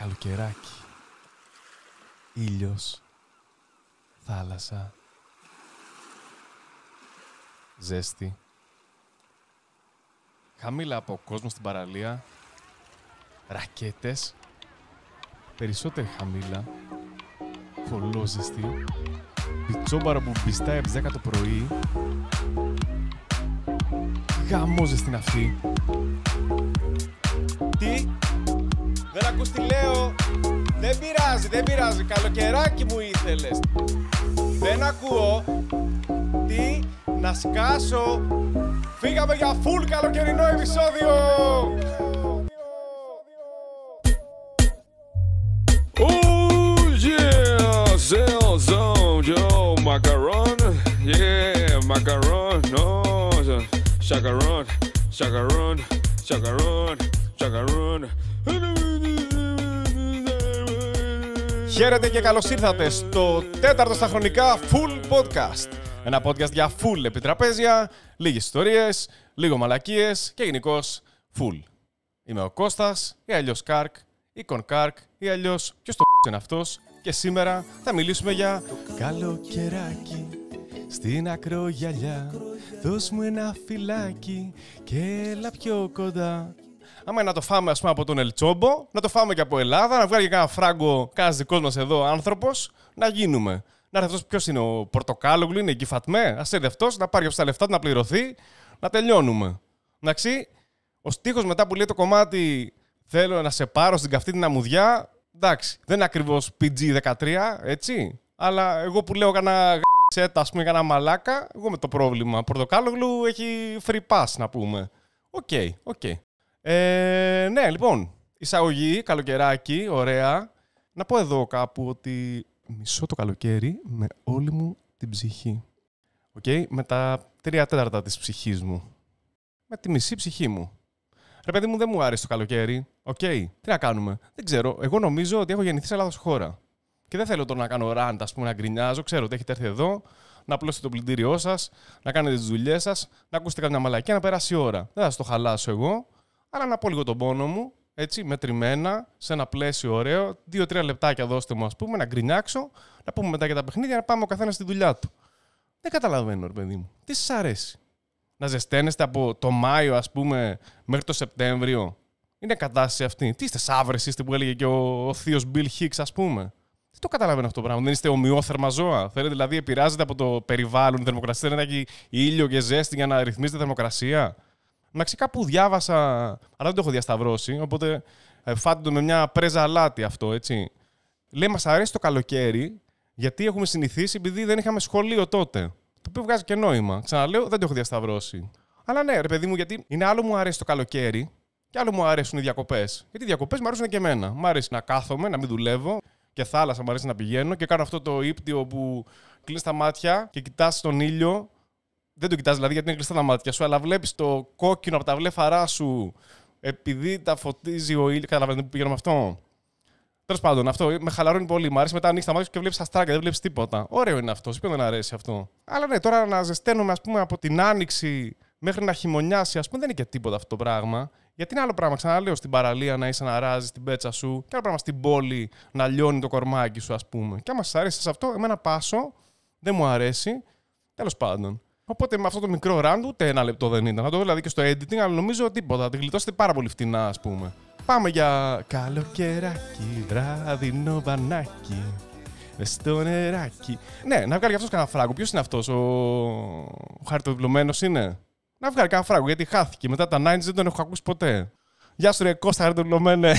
Καλοκαιράκι. Ήλιος. Θάλασσα. Ζέστη. Χαμήλα από κόσμο στην παραλία. Ρακέτες. Περισσότερη χαμήλα. Κολόζεστη. Πιτσόμπαρο που μπιστάει από τις 10 το πρωί. Γαμόζεστη είναι αυτή. Τι? Δεν ακούς τι λέω. Δεν πειράζει. Καλοκαιράκι μου ήθελες. Δεν ακούω. Τι? Να σκάσω. Φύγαμε για full καλοκαιρινό επεισόδιο. Oh yeah, Zell Zone, yo, macaron, yeah, macaron, no, chacaron, chacaron, chacaron, chacaron. Χαίρετε και καλώς ήρθατε στο τέταρτο στα χρονικά full podcast. Ένα podcast για full επιτραπέζια, λίγες ιστορίες, λίγο μαλακίες και γενικώς full. Είμαι ο Κώστας, ή αλλιώς Καρκ, ή Κονκάρκ, ή αλλιώς ποιος το είναι αυτός. Και σήμερα θα μιλήσουμε για καλοκαιράκι στην ακρογιαλιά. Δώσ' μου ένα φυλάκι και έλα πιο κοντά. Άμα είναι να το φάμε, ας πούμε, από τον Ελτσόμπο, να το φάμε και από Ελλάδα, να βγάλει και κανένα φράγκο κανένας δικός μας εδώ άνθρωπος, να γίνουμε. Να έρθει αυτός, ποιος είναι, ο Πορτοκάλογλου, είναι εκεί Φατμέ, ας έρθει αυτός, να πάρει από τα λεφτά του, να πληρωθεί, να τελειώνουμε. Εντάξει, ο στίχος μετά που λέει το κομμάτι «Θέλω να σε πάρω στην καυτή την αμμουδιά», εντάξει, δεν είναι ακριβώς PG-13, έτσι, αλλά εγώ που λέω κανένα σέτα, ας πούμε, κανένα μαλάκα, εγώ με το πρόβλημα. Πορτοκάλογλου έχει free pass, να πούμε. Οκ. Ναι, λοιπόν, εισαγωγή, καλοκαιράκι, ωραία. Να πω εδώ κάπου ότι μισώ το καλοκαίρι με όλη μου την ψυχή. Με τα 3/4 της ψυχής μου. Με τη μισή ψυχή μου. Ρε παιδί μου, δεν μου άρεσε το καλοκαίρι. Τι να κάνουμε. Δεν ξέρω. Εγώ νομίζω ότι έχω γεννηθεί σε λάθος χώρα. Και δεν θέλω τώρα να κάνω ραντ, ας πούμε, να γκρινιάζω. Ξέρω ότι έχετε έρθει εδώ, να απλώσετε το πλυντήριό σας, να κάνετε τις δουλειές σας, να ακούσετε κάποια μαλακία, να περάσει η ώρα. Δεν θα σας το χαλάσω εγώ. Αλλά να πω λίγο τον πόνο μου, έτσι, μετρημένα, σε ένα πλαίσιο ωραίο. 2-3 λεπτάκια δώστε μου, ας πούμε, να γκρινιάξω, να πούμε μετά για τα παιχνίδια, να πάμε ο καθένας στη δουλειά του. Δεν καταλαβαίνω, ρε παιδί μου. Τι σας αρέσει? Να ζεσταίνεστε από το Μάιο, ας πούμε, μέχρι το Σεπτέμβριο? Είναι κατάσταση αυτή. Τι είστε, σαύρες είστε, που έλεγε και ο θείος Bill Hicks, ας πούμε? Δεν το καταλαβαίνω αυτό το πράγμα. Δεν είστε ομοιόθερμα ζώα? Θέλετε δηλαδή, επηρεάζετε από το περιβάλλον, η θερμοκρασία, να έχει ήλιο και ζέστη για να ρυθμίζετε θερμοκρασία? Εντάξει, κάπου διάβασα, αλλά δεν το έχω διασταυρώσει, οπότε φάτε το με μια πρέζα αλάτι αυτό, έτσι. Λέει, μας αρέσει το καλοκαίρι, γιατί έχουμε συνηθίσει, επειδή δεν είχαμε σχολείο τότε. Το οποίο βγάζει και νόημα. Ξαναλέω, δεν το έχω διασταυρώσει. Αλλά ναι, ρε παιδί μου, γιατί είναι άλλο μου αρέσει το καλοκαίρι και άλλο μου αρέσουν οι διακοπές. Γιατί οι διακοπές μου αρέσουν και εμένα. Μου αρέσει να κάθομαι, να μην δουλεύω, και θάλασσα μου αρέσει να πηγαίνω και κάνω αυτό το ύπτιο που κλείνεις τα μάτια και κοιτάς τον ήλιο. Δεν το κοιτάς δηλαδή γιατί είναι κλειστά τα μάτια σου, αλλά βλέπεις το κόκκινο από τα βλέφαρά σου επειδή τα φωτίζει ο ήλιος. Καταλαβαίνετε που πηγαίνω με αυτό? Τέλος πάντων, αυτό με χαλαρώνει πολύ. Μου αρέσει μετά να ανοίξεις τα μάτια και βλέπεις αστράκια, δεν βλέπεις τίποτα. Ωραίο είναι αυτό. Σε ποιον δεν αρέσει αυτό? Αλλά ναι, τώρα να ζεσταίνομαι, ας πούμε, από την άνοιξη μέχρι να χειμωνιάσει, ας πούμε, δεν είναι και τίποτα αυτό το πράγμα. Γιατί είναι άλλο πράγμα, ξαναλέω, στην παραλία να είσαι να ράζεις την πέτσα σου, και άλλο πράγμα στην πόλη να λιώνει το κορμάκι σου, ας πούμε. Και άμα σας αρέσει σε αυτό, εμένα πάσω, δεν μου αρέσει. Τέλος πάντων. Οπότε με αυτό το μικρό ραντ, ούτε ένα λεπτό δεν ήταν. Θα το δω δηλαδή και στο editing, αλλά νομίζω τίποτα. Θα τη γλιτώσετε πάρα πολύ φτηνά, ας πούμε. Πάμε για καλοκαιράκι, βραδινό μπανάκι, μες στο νεράκι. Ναι, να βγάλει και αυτός κανένα φράγκο. Ποιος είναι αυτός, ο χαρτοδιπλωμένος είναι? Να βγάλει κανένα φράγκο, γιατί χάθηκε. Μετά τα 90s δεν τον έχω ακούσει ποτέ. Γεια σου, ρε Κώστα, χαρτοδιπλωμένε.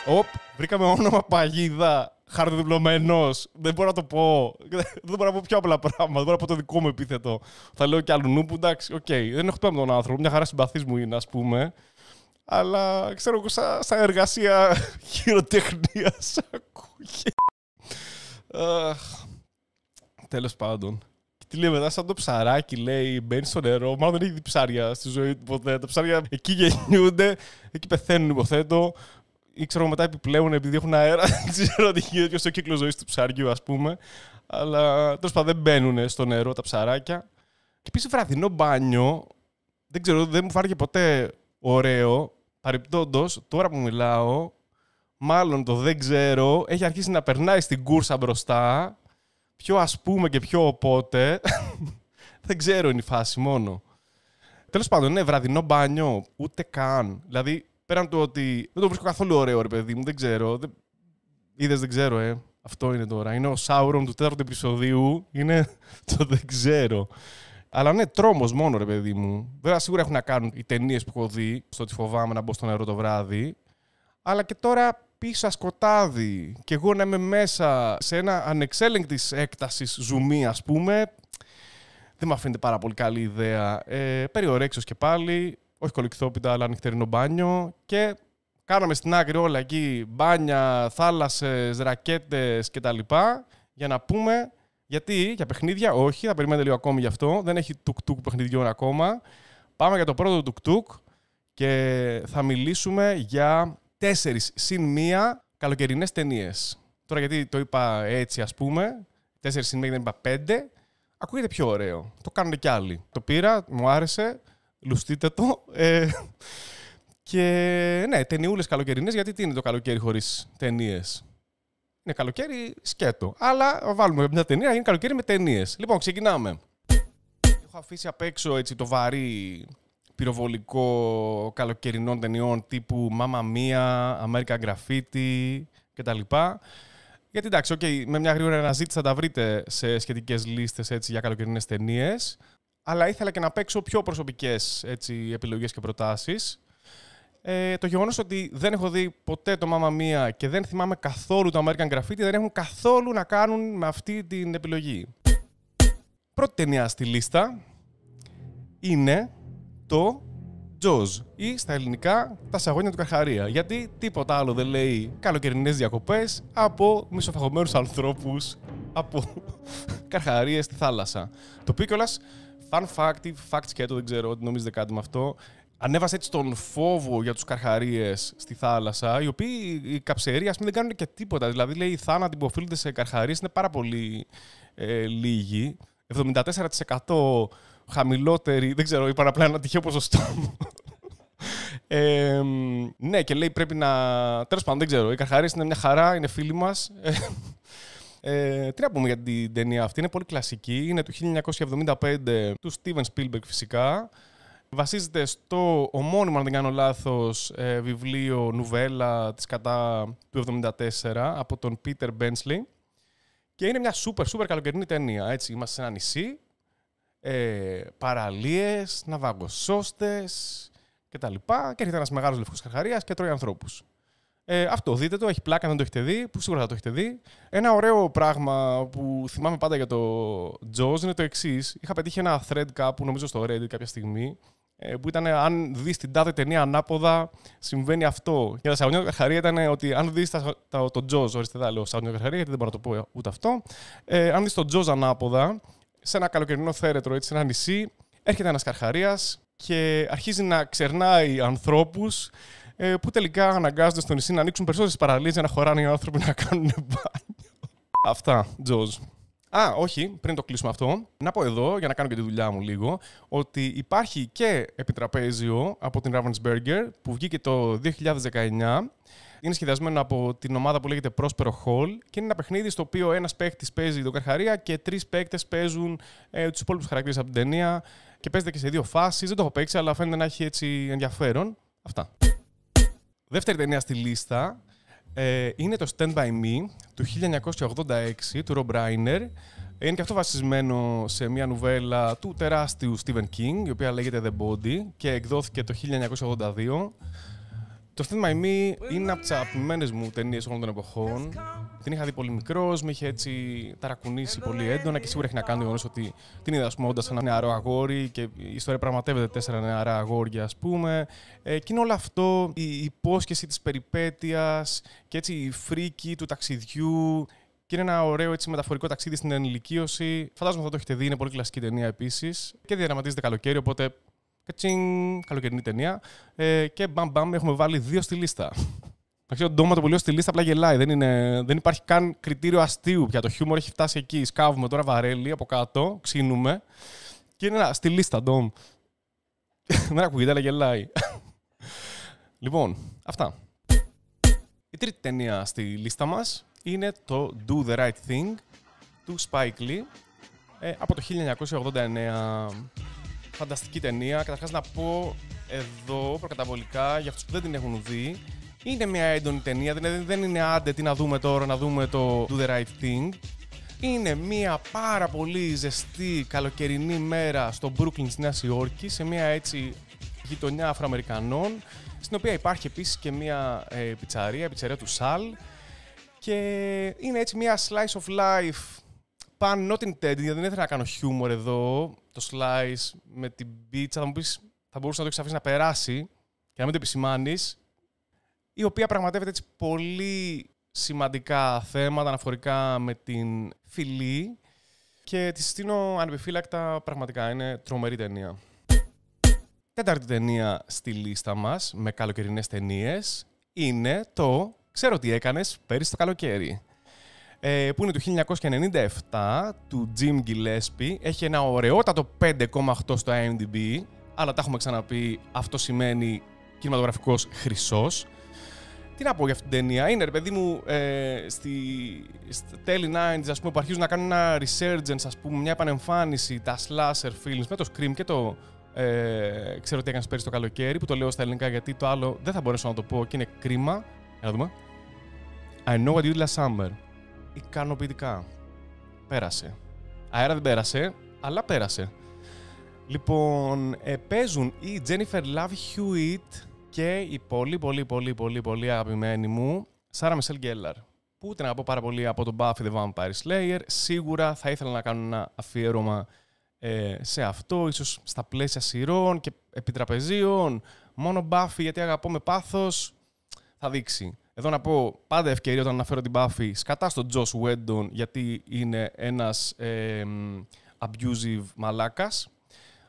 Οπ, βρήκαμε όνομα παγίδα. Χαρτοδιπλωμένος. Δεν μπορώ να το πω. Δεν μπορώ να πω πιο απλά πράγματα. Δεν μπορώ να πω το δικό μου επίθετο. Θα λέω κι άλλου νου που εντάξει, δεν έχω θέμα με τον άνθρωπο. Μια χαρά συμπαθής μου είναι, ας πούμε. Αλλά ξέρω εγώ, σαν εργασία χειροτεχνίας ακούγεται. Τέλος πάντων. Και τι λέει μετά, σαν το ψαράκι, λέει, μπαίνει στο νερό. Μάλλον δεν έχει δει ψάρια στη ζωή του ποτέ. Τα ψάρια εκεί γεννιούνται, εκεί πεθαίνουν, υποθέτω. Ή ξέρω μετά επιπλέον επειδή έχουν αέρα. Δεν ξέρω τι γίνεται στο κύκλο ζωής του ψαριού, ας πούμε. Αλλά τέλος πάντων δεν μπαίνουν στο νερό τα ψαράκια. Και επίσης βραδινό μπάνιο, δεν ξέρω, δεν μου φάνηκε ποτέ ωραίο. Παρεπτόντως, τώρα που μιλάω, μάλλον το δεν ξέρω, έχει αρχίσει να περνάει στην κούρσα μπροστά. Ποιο ας πούμε και ποιο οπότε. Δεν ξέρω είναι η φάση μόνο. Τέλος πάντων, ναι, βραδινό μπάνιο, ούτε καν. Δηλαδή, πέραν του ότι δεν το βρίσκω καθόλου ωραίο, ρε παιδί μου, δεν ξέρω. Είδες, δεν ξέρω, Αυτό είναι τώρα. Είναι ο Σάουρον του 4ου επεισοδίου. Είναι το δεν ξέρω. Αλλά ναι, τρόμος μόνο, ρε παιδί μου. Βέβαια, σίγουρα έχουν να κάνουν οι ταινίες που έχω δει, στο ότι φοβάμαι να μπω στο νερό το βράδυ. Αλλά και τώρα πίσω σκοτάδι. Και εγώ να είμαι μέσα σε ένα ανεξέλεγκτης έκτασης ζουμί, ας πούμε. Δεν μου αφήνεται πάρα πολύ καλή ιδέα. Περιορέξεως και πάλι. Όχι κολυκθόπιτα, αλλά νυχτερινό μπάνιο. Και κάναμε στην άκρη όλα εκεί μπάνια, θάλασσες, ρακέτες κτλ. Για να πούμε. Γιατί, για παιχνίδια, όχι, θα περιμένετε λίγο ακόμη γι' αυτό. Δεν έχει τουκ-τουκ παιχνιδιών ακόμα. Πάμε για το πρώτο τουκ-τουκ και θα μιλήσουμε για 4 συν 1 καλοκαιρινές ταινίες. Τώρα γιατί το είπα έτσι, ας πούμε, 4 συν 1 δεν είπα 5, ακούγεται πιο ωραίο. Το κάνουν κι άλλοι. Το πήρα, μου άρεσε, λουστείτε το. Και ναι, ταινιούλες καλοκαιρινές, γιατί τι είναι το καλοκαίρι χωρίς ταινίες. Είναι καλοκαίρι σκέτο. Αλλά βάλουμε μια ταινία, είναι καλοκαίρι με ταινίες. Λοιπόν, ξεκινάμε. Έχω αφήσει απ' έξω έτσι, το βαρύ πυροβολικό καλοκαιρινών ταινιών τύπου Mamma Mia, American Graffiti κτλ. Γιατί εντάξει, με μια γρήγορη αναζήτηση θα τα βρείτε σε σχετικές λίστες έτσι, για καλοκαιρινές ταινίες. Αλλά ήθελα και να παίξω πιο προσωπικές έτσι, επιλογές και προτάσεις. Το γεγονός ότι δεν έχω δει ποτέ το Mamma Mia και δεν θυμάμαι καθόλου το American Graffiti δεν έχουν καθόλου να κάνουν με αυτή την επιλογή. Πρώτη ταινία στη λίστα είναι το Jaws ή στα ελληνικά τα σαγόνια του Καρχαρία. Γιατί τίποτα άλλο δεν λέει καλοκαιρινές διακοπές από μισοφαγωμένους ανθρώπους από καρχαρίες στη θάλασσα. Το οποίο κιόλας, fun fact σκέτο, δεν ξέρω τι νομίζετε κάτι με αυτό. Ανέβασε έτσι τον φόβο για τους καρχαρίες στη θάλασσα, οι οποίοι οι καψεροί ας πούμε δεν κάνουν και τίποτα. Δηλαδή λέει οι θάνατοι που οφείλονται σε καρχαρίες είναι πάρα πολύ λίγοι. 74% χαμηλότεροι, δεν ξέρω, είπαν απλά ένα τυχαίο ποσοστό. Ναι, και λέει πρέπει να... Τέλος πάντων, δεν ξέρω, οι καρχαρίες είναι μια χαρά, είναι φίλοι μας. Τι να πούμε για την ταινία αυτή, είναι πολύ κλασική, είναι του 1975, του Steven Spielberg φυσικά. Βασίζεται στο ομώνυμο, αν δεν κάνω λάθος, βιβλίο νουβέλα της κατά του 1974 από τον Peter Benchley. Και είναι μια super καλοκαιρινή ταινία. Έτσι, είμαστε σε ένα νησί, παραλίες, ναυαγοσώστες κτλ. Και έρχεται ένας μεγάλος λευκός καρχαρίας και τρώει ανθρώπους. Αυτό δείτε το, έχει πλάκα, δεν το έχετε δει, που σίγουρα θα το έχετε δει. Ένα ωραίο πράγμα που θυμάμαι πάντα για το Jaws είναι το εξής. Είχα πετύχει ένα thread κάπου, νομίζω στο Reddit κάποια στιγμή, που ήταν αν δεις την τάδε ταινία ανάποδα, συμβαίνει αυτό. Για τα σαγόνια του Καρχαρία ήταν ότι αν δεις το Jaws, ορίστε θα λέω σαγόνια του Καρχαρία, γιατί δεν μπορώ να το πω ούτε αυτό. Αν δεις το Jaws ανάποδα, σε ένα καλοκαιρινό θέρετρο, έτσι, σε ένα νησί, έρχεται ένας καρχαρίας και αρχίζει να ξερνάει ανθρώπους που τελικά αναγκάζονται στο νησί να ανοίξουν περισσότερες παραλίες για να χωράνε οι άνθρωποι να κάνουν μπάνιο. Αυτά, Jaws. Όχι, πριν το κλείσουμε αυτό, να πω εδώ, για να κάνω και τη δουλειά μου λίγο, ότι υπάρχει και επιτραπέζιο από την Ravensburger που βγήκε το 2019. Είναι σχεδιασμένο από την ομάδα που λέγεται Prospero Hall και είναι ένα παιχνίδι στο οποίο ένας παίκτης παίζει τον Καρχαρία και 3 παίκτες παίζουν τους υπόλοιπους χαρακτήρες από την ταινία και παίζεται και σε 2 φάσεις. Δεν το έχω παίξει, αλλά φαίνεται να έχει έτσι ενδιαφέρον. Αυτά. Δεύτερη ταινία στη λίστα είναι το Stand By Me του 1986 του Rob Reiner. Είναι και αυτό βασισμένο σε μια νουβέλα του τεράστιου Stephen King, η οποία λέγεται The Body και εκδόθηκε το 1982. Το Stand By Me είναι από τις αγαπημένες μου ταινίες όλων των εποχών. Την είχα δει πολύ μικρός, με είχε έτσι ταρακουνήσει πολύ έντονα και σίγουρα έχει να κάνει γεγονός ότι την είδα όντας ένα νεαρό αγόρι και η ιστορία πραγματεύεται 4 νεαρά αγόρια, ας πούμε. Και είναι όλο αυτό, η υπόσχεση της περιπέτειας και έτσι η φρίκη του ταξιδιού. Και είναι ένα ωραίο έτσι, μεταφορικό ταξίδι στην ενηλικίωση. Φαντάζομαι θα το έχετε δει, είναι πολύ κλασική ταινία επίσης. Και διαδραματίζεται καλοκαίρι, οπότε. Κατσινγκ, καλοκαιρινή ταινία. Και μπαμ, έχουμε βάλει 2 στη λίστα. Το ντόματο που λέω στη λίστα απλά γελάει. Δεν υπάρχει καν κριτήριο αστείου πια. Το χιούμορ έχει φτάσει εκεί. Σκάβουμε τώρα βαρέλι από κάτω, ξύνουμε. Και είναι στη λίστα, ντόμ. Δεν ακούγεται, αλλά γελάει. Λοιπόν, αυτά. Η τρίτη ταινία στη λίστα μας είναι το Do the Right Thing του Spike Lee από το 1989. Φανταστική ταινία. Καταρχάς να πω εδώ προκαταβολικά για αυτούς που δεν την έχουν δει. Είναι μια έντονη ταινία, δεν είναι άντε τι να δούμε τώρα, να δούμε το Do the Right Thing. Είναι μια πάρα πολύ ζεστή καλοκαιρινή μέρα στο Brooklyn της Νέας Υόρκης, σε μια έτσι γειτονιά Αφροαμερικανών, στην οποία υπάρχει επίσης και μια πιτσαρία, η πιτσαρία του Σαλ, και είναι έτσι μια slice of life pan not intended, γιατί δεν ήθελα να κάνω χιούμορ εδώ, το slice με την πίτσα, θα μου πεις θα μπορούσε να το έχεις αφήσει να περάσει και να μην το επισημάνεις, η οποία πραγματεύεται έτσι πολύ σημαντικά θέματα αναφορικά με την φυλή και τη συστήνω ανεπιφύλακτα, πραγματικά είναι τρομερή ταινία. Τέταρτη ταινία στη λίστα μας με καλοκαιρινές ταινίες είναι το «Ξέρω τι έκανες πέρυσι το καλοκαίρι», που είναι του 1997, του Jim Gillespie. Έχει ένα ωραιότατο 5,8 στο IMDb, αλλά τα έχουμε ξαναπεί, αυτό σημαίνει κινηματογραφικός χρυσός. Τι να πω για αυτήν την ταινία, είναι ρε παιδί μου στα τέλη 90s, ας πούμε, που αρχίζουν να κάνουν ένα resurgence, ας πούμε, μια επανεμφάνιση, τα slasher films με το Scream και το «Ξέρω τι έκανες πέρυσι το καλοκαίρι», που το λέω στα ελληνικά γιατί το άλλο δεν θα μπορέσω να το πω και είναι κρίμα. Για να δούμε. I know what you did last summer. Ικανοποιητικά. Πέρασε. Αέρα δεν πέρασε, αλλά πέρασε. Λοιπόν, παίζουν η Jennifer Love Hewitt και η πολύ αγαπημένη μου Sarah Michelle Gellar, που την αγαπώ πάρα πολύ από τον Buffy the Vampire Slayer. Σίγουρα θα ήθελα να κάνω ένα αφιέρωμα σε αυτό, ίσως στα πλαίσια σειρών και επιτραπεζίων. Μόνο Buffy, γιατί αγαπώ με πάθος, θα δείξει. Εδώ να πω πάντα ευκαιρία όταν αναφέρω την Buffy, σκατά στον Joss Whedon, γιατί είναι ένας abusive μαλάκας.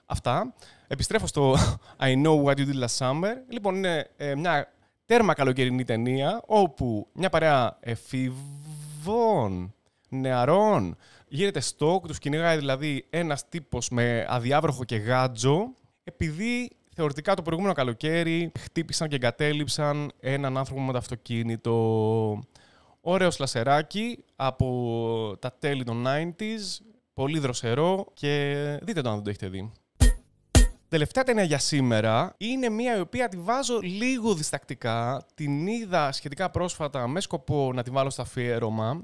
Αυτά. Επιστρέφω στο I know what you did last summer. Λοιπόν, είναι μια τέρμα καλοκαιρινή ταινία, όπου μια παρέα εφηβών, νεαρών, γίνεται στόκ, τους κυνηγάει δηλαδή ένας τύπος με αδιάβροχο και γάτζο, επειδή θεωρητικά το προηγούμενο καλοκαίρι χτύπησαν και εγκατέλειψαν έναν άνθρωπο με το αυτοκίνητο. Ωραίο σλασεράκι από τα τέλη των 90s, πολύ δροσερό, και δείτε το αν δεν το έχετε δει. Τελευταία ταινία για σήμερα είναι μία η οποία τη βάζω λίγο διστακτικά. Την είδα σχετικά πρόσφατα με σκοπό να τη βάλω στο αφιέρωμα.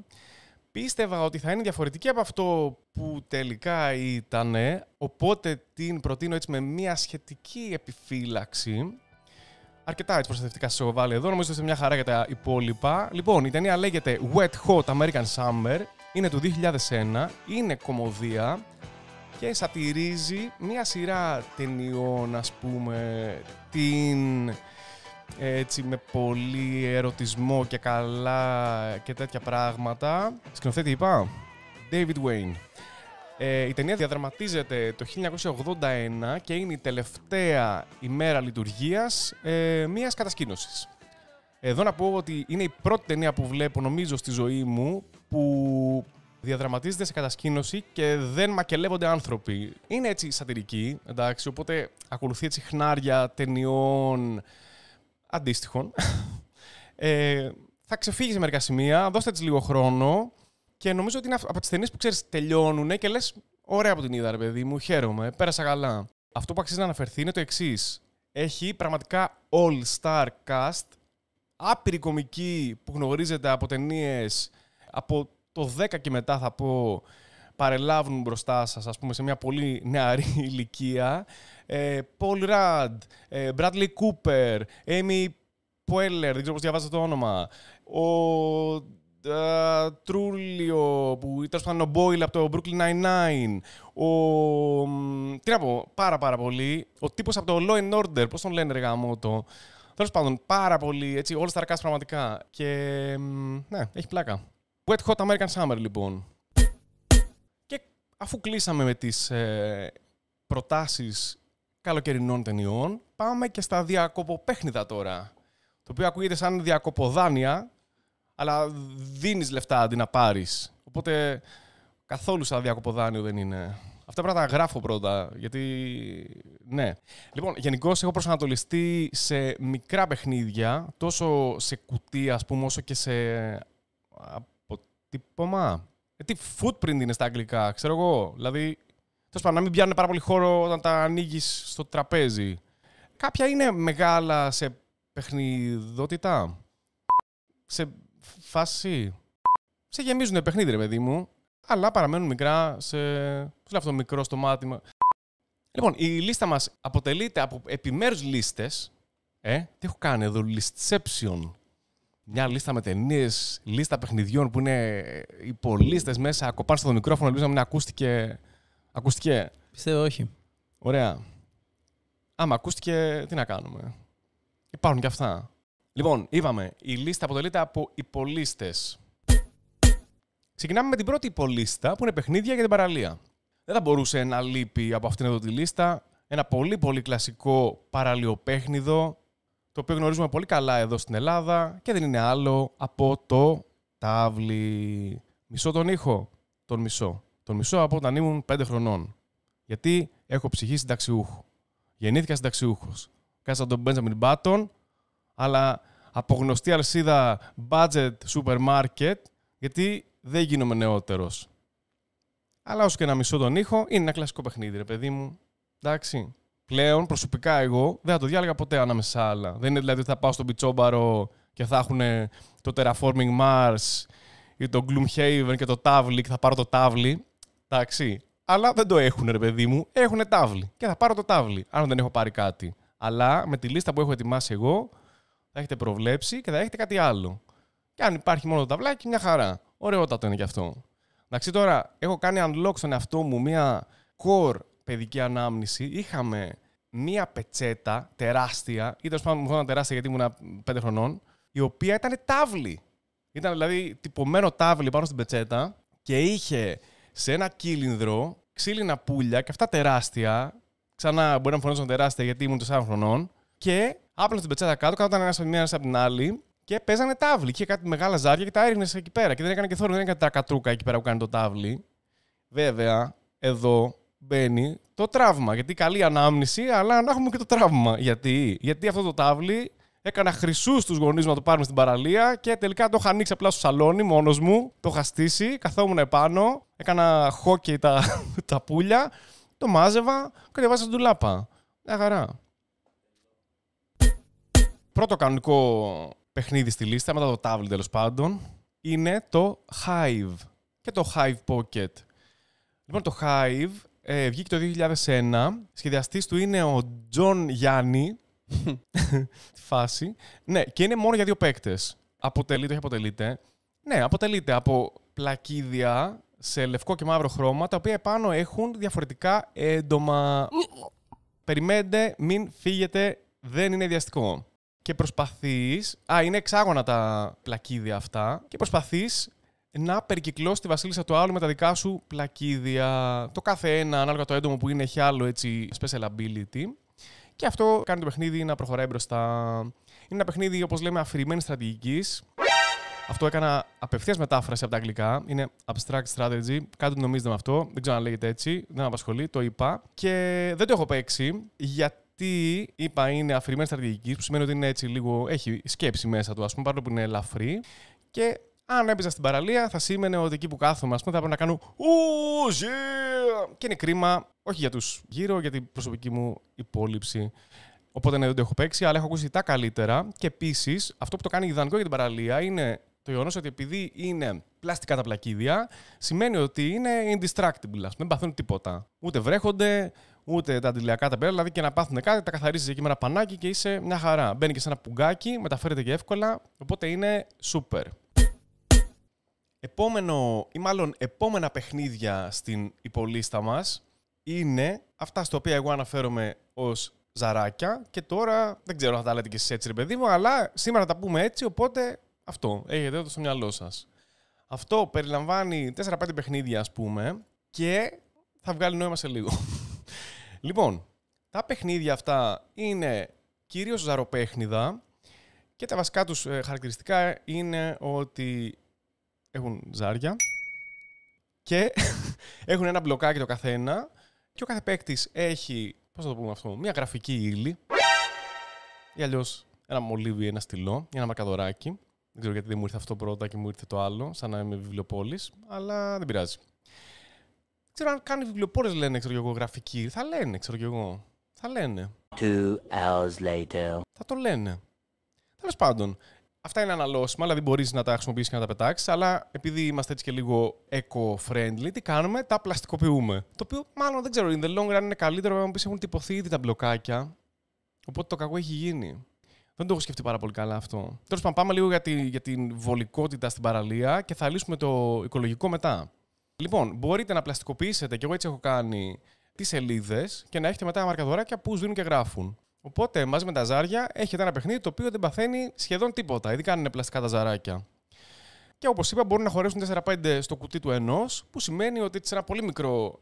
Πίστευα ότι θα είναι διαφορετική από αυτό που τελικά ήτανε, οπότε την προτείνω έτσι με μία σχετική επιφύλαξη. Αρκετά έτσι προστατευτικά σας έχω βάλει εδώ, νομίζω ότι είστε μια χαρά για τα υπόλοιπα. Λοιπόν, η ταινία λέγεται Wet Hot American Summer, είναι του 2001, είναι κομμωδία και σατιρίζει μια σειρά ταινιών, ας πούμε, την... έτσι με πολύ ερωτισμό και καλά και τέτοια πράγματα. Σκηνοθέτη είπα, David Wayne. Η ταινία διαδραματίζεται το 1981 και είναι η τελευταία ημέρα λειτουργίας μιας κατασκήνωσης. Εδώ να πω ότι είναι η πρώτη ταινία που βλέπω, νομίζω, στη ζωή μου που διαδραματίζεται σε κατασκήνωση και δεν μακελεύονται άνθρωποι. Είναι έτσι σατιρική, εντάξει, οπότε ακολουθεί έτσι χνάρια ταινιών αντίστοιχων. Θα ξεφύγει σε μερικά σημεία, δώστε της λίγο χρόνο και νομίζω ότι είναι από τις ταινίες που ξέρεις τελειώνουν και λες ωραία που την είδα ρε παιδί μου, χαίρομαι, πέρασα καλά. Αυτό που αξίζει να αναφερθεί είναι το εξής. Έχει πραγματικά all-star cast, άπειρη κομική που γνωρίζετε από ταινίες από το 10 και μετά θα πω, παρελάβουν μπροστά σας, ας πούμε, σε μια πολύ νεαρή ηλικία. Paul Rudd, Bradley Cooper, Amy Poehler, δεν ξέρω πώς διαβάζω το όνομα, ο Τρούλιο, που ήταν ο Boyle από το Brooklyn Nine-Nine, τι να πω, πάρα πολύ, ο τύπος από το Law and Order, πώς τον λένε ρε γαμώτο. Τέλος πάντων, πάρα πολύ, έτσι, all star cast πραγματικά. Και ναι, έχει πλάκα. Wet Hot American Summer, λοιπόν. Και αφού κλείσαμε με τις προτάσεις καλοκαιρινών ταινιών, πάμε και στα διακοποπέχνιδα τώρα. Το οποίο ακούγεται σαν διακοποδάνεια, αλλά δίνεις λεφτά αντί να πάρεις. Οπότε καθόλου σαν διακοποδάνειο δεν είναι. Αυτά πρέπει να τα γράφω πρώτα, γιατί ναι. Λοιπόν, γενικώς έχω προσανατολιστεί σε μικρά παιχνίδια, τόσο σε κουτί, ας πούμε, όσο και σε αποτύπωμα. Τι footprint είναι στα αγγλικά, ξέρω εγώ. Δηλαδή, τέλος πάντων, να μην πιάνουν πάρα πολύ χώρο όταν τα ανοίγεις στο τραπέζι. Κάποια είναι μεγάλα σε παιχνιδότητα. Σε φάση. Σε γεμίζουν παιχνίδι, ρε παιδί μου. Αλλά παραμένουν μικρά σε. Πώς λέω αυτό, μικρό στο μάτι. Λοιπόν, η λίστα μας αποτελείται από επιμέρους λίστες. Τι έχω κάνει εδώ, listception. Μια λίστα με ταινίες, λίστα παιχνιδιών που είναι υπολίστες μέσα. Κοπάνε στο μικρόφωνο, ελπίζω να μην ακούστηκε. Ακούστηκε. Πιστεύω όχι. Ωραία. Άμα ακούστηκε, τι να κάνουμε. Υπάρχουν και αυτά. Λοιπόν, είπαμε, η λίστα αποτελείται από υπολίστες. Ξεκινάμε με την πρώτη υπολίστα, που είναι παιχνίδια για την παραλία. Δεν θα μπορούσε να λείπει από αυτήν εδώ τη λίστα ένα πολύ πολύ κλασικό παραλιοπέχνιδο, το οποίο γνωρίζουμε πολύ καλά εδώ στην Ελλάδα και δεν είναι άλλο από το τάβλι. Μισώ τον ήχο. Τον μισώ. Τον μισώ από όταν ήμουν 5 χρονών. Γιατί έχω ψυχή συνταξιούχου. Γεννήθηκα συνταξιούχος. Κάσα τον Benjamin Button, αλλά από γνωστή αλυσίδα budget supermarket, γιατί δεν γίνομαι νεότερος. Αλλά όσο και να μισώ τον ήχο, είναι ένα κλασικό παιχνίδι, ρε παιδί μου. Εντάξει. Πλέον, προσωπικά εγώ, δεν θα το διάλεγα ποτέ ανάμεσα σε άλλα. Δεν είναι δηλαδή ότι θα πάω στον Πιτσόμπαρο και θα έχουν το Terraforming Mars ή το Gloomhaven και το τάβλι και θα πάρω το τάβλι. Εντάξει. Αλλά δεν το έχουν, ρε παιδί μου. Έχουν τάβλι. Και θα πάρω το τάβλι, αν δεν έχω πάρει κάτι. Αλλά με τη λίστα που έχω ετοιμάσει εγώ, θα έχετε προβλέψει και θα έχετε κάτι άλλο. Και αν υπάρχει μόνο το ταυλάκι, μια χαρά. Ωραιότατο είναι κι αυτό. Εντάξει, τώρα έχω κάνει unlock στον εαυτό μου μια core παιδική ανάμνηση. Είχαμε μια πετσέτα τεράστια, ή τέλος πάντων μου φαίνονταν τεράστια γιατί ήμουν 5 χρονών, η οποία ήταν τάβλι. Ήταν δηλαδή τυπωμένο τάβλι πάνω στην πετσέτα και είχε σε ένα κύλινδρο ξύλινα πουλια και αυτά τεράστια. Ξανά μπορεί να μου φαινόταν τεράστια γιατί ήμουν 4 χρονών. Και άπλωνε την πετσέτα κάτω, κάτω ήταν ένας από την άλλη. Και παίζανε τάβλι. Είχε κάτι μεγάλα ζάρια και τα έριχνε εκεί πέρα. Και δεν έκανε και θόρυβο, δεν έκανε τρακατρούκα εκεί πέρα που κάνει το τάβλι. Βέβαια, εδώ μπαίνει το τραύμα. Γιατί καλή ανάμνηση, αλλά να έχουμε και το τραύμα. Γιατί αυτό το τάβλι έκανα χρυσούς τους γονείς μου να το πάρουμε στην παραλία και τελικά το είχα ανοίξει απλά στο σαλόνι μόνος μου. Το είχα στήσει, καθόμουν επάνω, έκανα χόκκι τα πουλια, το μάζευα και το βάζα στην τουλάπα. Μια χαρά. Πρώτο κανονικό παιχνίδι στη λίστα, μετά το τάβλι τέλος πάντων, είναι το Hive και το Hive Pocket. Λοιπόν, το Hive βγήκε το 2001, σχεδιαστής του είναι ο Τζον Γιάννη, τη φάση, ναι, και είναι μόνο για 2 παίκτες. Αποτελείται, όχι αποτελείται, ναι, αποτελείται από πλακίδια σε λευκό και μαύρο χρώμα, τα οποία επάνω έχουν διαφορετικά έντομα. Περιμένετε, μην φύγετε, δεν είναι ιδιαστικό. Και προσπαθείς. Είναι εξάγωνα τα πλακίδια αυτά. Και προσπαθείς να περικυκλώσεις τη βασίλισσα του άλλου με τα δικά σου πλακίδια. Το κάθε ένα, ανάλογα το έντομο που είναι, έχει άλλο έτσι special ability. Και αυτό κάνει το παιχνίδι να προχωράει μπροστά. Είναι ένα παιχνίδι, όπως λέμε, αφηρημένης στρατηγικής. Αυτό έκανα απευθείας μετάφραση από τα αγγλικά. Είναι abstract strategy. Κάτι νομίζετε με αυτό. Δεν ξέρω αν λέγεται έτσι. Δεν με απασχολεί. Το είπα. Και δεν το έχω παίξει γιατί είπα είναι αφηρημένη στρατηγική, που σημαίνει ότι είναι έτσι λίγο. Έχει σκέψη μέσα του, ας πούμε, παρόλο που είναι ελαφρύ. Και αν έπαιζα στην παραλία, θα σήμαινε ότι εκεί που κάθομαι, ας πούμε, θα πρέπει να κάνω. Yeah! Και είναι κρίμα, όχι για τους γύρω, για την προσωπική μου υπόλοιψη. Οπότε ναι, δεν το έχω παίξει, αλλά έχω ακούσει τα καλύτερα. Και επίσης, αυτό που το κάνει ιδανικό για την παραλία είναι το γεγονός ότι επειδή είναι πλαστικά τα πλακίδια, σημαίνει ότι είναι indestructible. Δεν παθούν τίποτα. Ούτε βρέχονται, ούτε τα αντιλιακά τα πέρα. Δηλαδή και να πάθουν κάτι, τα καθαρίζεις εκεί με ένα πανάκι και είσαι μια χαρά. Μπαίνει και σε ένα πουγκάκι, μεταφέρεται και εύκολα. Οπότε είναι super. Επόμενο, ή μάλλον επόμενα παιχνίδια στην υπολίστα μας είναι αυτά στα οποία εγώ αναφέρομαι ως ζαράκια και τώρα δεν ξέρω αν θα τα λέτε και εσείς έτσι, ρε παιδί μου, αλλά σήμερα θα τα πούμε έτσι, οπότε αυτό, έχετε το στο μυαλό σας. Αυτό περιλαμβάνει 4-5 παιχνίδια, ας πούμε, και θα βγάλει νόημα σε λίγο. Λοιπόν, τα παιχνίδια αυτά είναι κυρίως ζαροπέχνιδα και τα βασικά τους χαρακτηριστικά είναι ότι έχουν ζάρια και έχουν ένα μπλοκάκι το καθένα Και ο κάθε παίκτης έχει, πώς θα το πούμε αυτό, μια γραφική ύλη ή αλλιώς ένα μολύβι, ένα στυλό ή ένα μαρκαδοράκι. Δεν ξέρω γιατί δεν μου ήρθε αυτό πρώτα και μου ήρθε το άλλο, σαν να είμαι βιβλιοπόλης, αλλά δεν πειράζει. Δεν ξέρω αν καν οι βιβλιοπόλες λένε, ξέρω εγώ, γραφική. Θα λένε, ξέρω εγώ. Θα λένε. 2 hours later. Θα το λένε. Τέλος πάντων, αυτά είναι αναλώσιμα, δηλαδή μπορείς να τα χρησιμοποιήσεις και να τα πετάξεις, αλλά επειδή είμαστε έτσι και λίγο eco-friendly, τι κάνουμε, τα πλαστικοποιούμε. Το οποίο μάλλον δεν ξέρω, in the long run είναι καλύτερο, αν πεις έχουν τυπωθεί ήδη τα μπλοκάκια. Οπότε το κακό έχει γίνει. Δεν το έχω σκεφτεί πάρα πολύ καλά αυτό. Τέλος πάντων, πάμε λίγο για την βολικότητα στην παραλία και θα λύσουμε το οικολογικό μετά. Λοιπόν, μπορείτε να πλαστικοποιήσετε, και εγώ έτσι έχω κάνει, τις σελίδες και να έχετε μετά μαρκαδοράκια που σβήνουν και γράφουν. Οπότε, μαζί με τα ζάρια, έχετε ένα παιχνίδι το οποίο δεν παθαίνει σχεδόν τίποτα, ειδικά αν είναι πλαστικά τα ζαράκια. Και όπως είπα, μπορούν να χωρέσουν 4-5 στο κουτί του ενός, που σημαίνει ότι σε ένα πολύ μικρό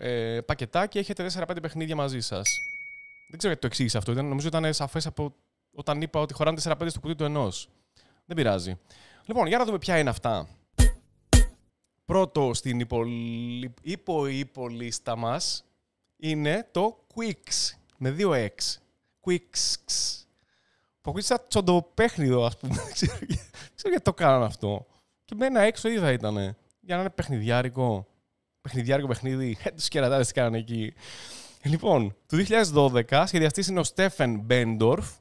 πακετάκι έχετε 4-5 παιχνίδια μαζί σας. Δεν ξέρω γιατί το εξήγησα αυτό, νομίζω ήταν σαφές από όταν είπα ότι χωράνε 4-5 στο κουτί του ενός. Δεν πειράζει. Λοιπόν, για να δούμε ποια είναι αυτά. Πρώτο στην υπολίστα μας είναι το Quix, με 2 X. Quix. Που ακούγεται σαν τσοντοπέχνιδο, ας πούμε. Δεν ξέρω γιατί το κάνανε αυτό. Και με ένα έξω ήδη θα ήταν. Για να είναι παιχνιδιάρικο. Παιχνιδιάρικο παιχνίδι. Τους κερατάδες τι κάνανε εκεί. Λοιπόν, το 2012 σχεδιαστής είναι ο Στέφεν Μπέντορφ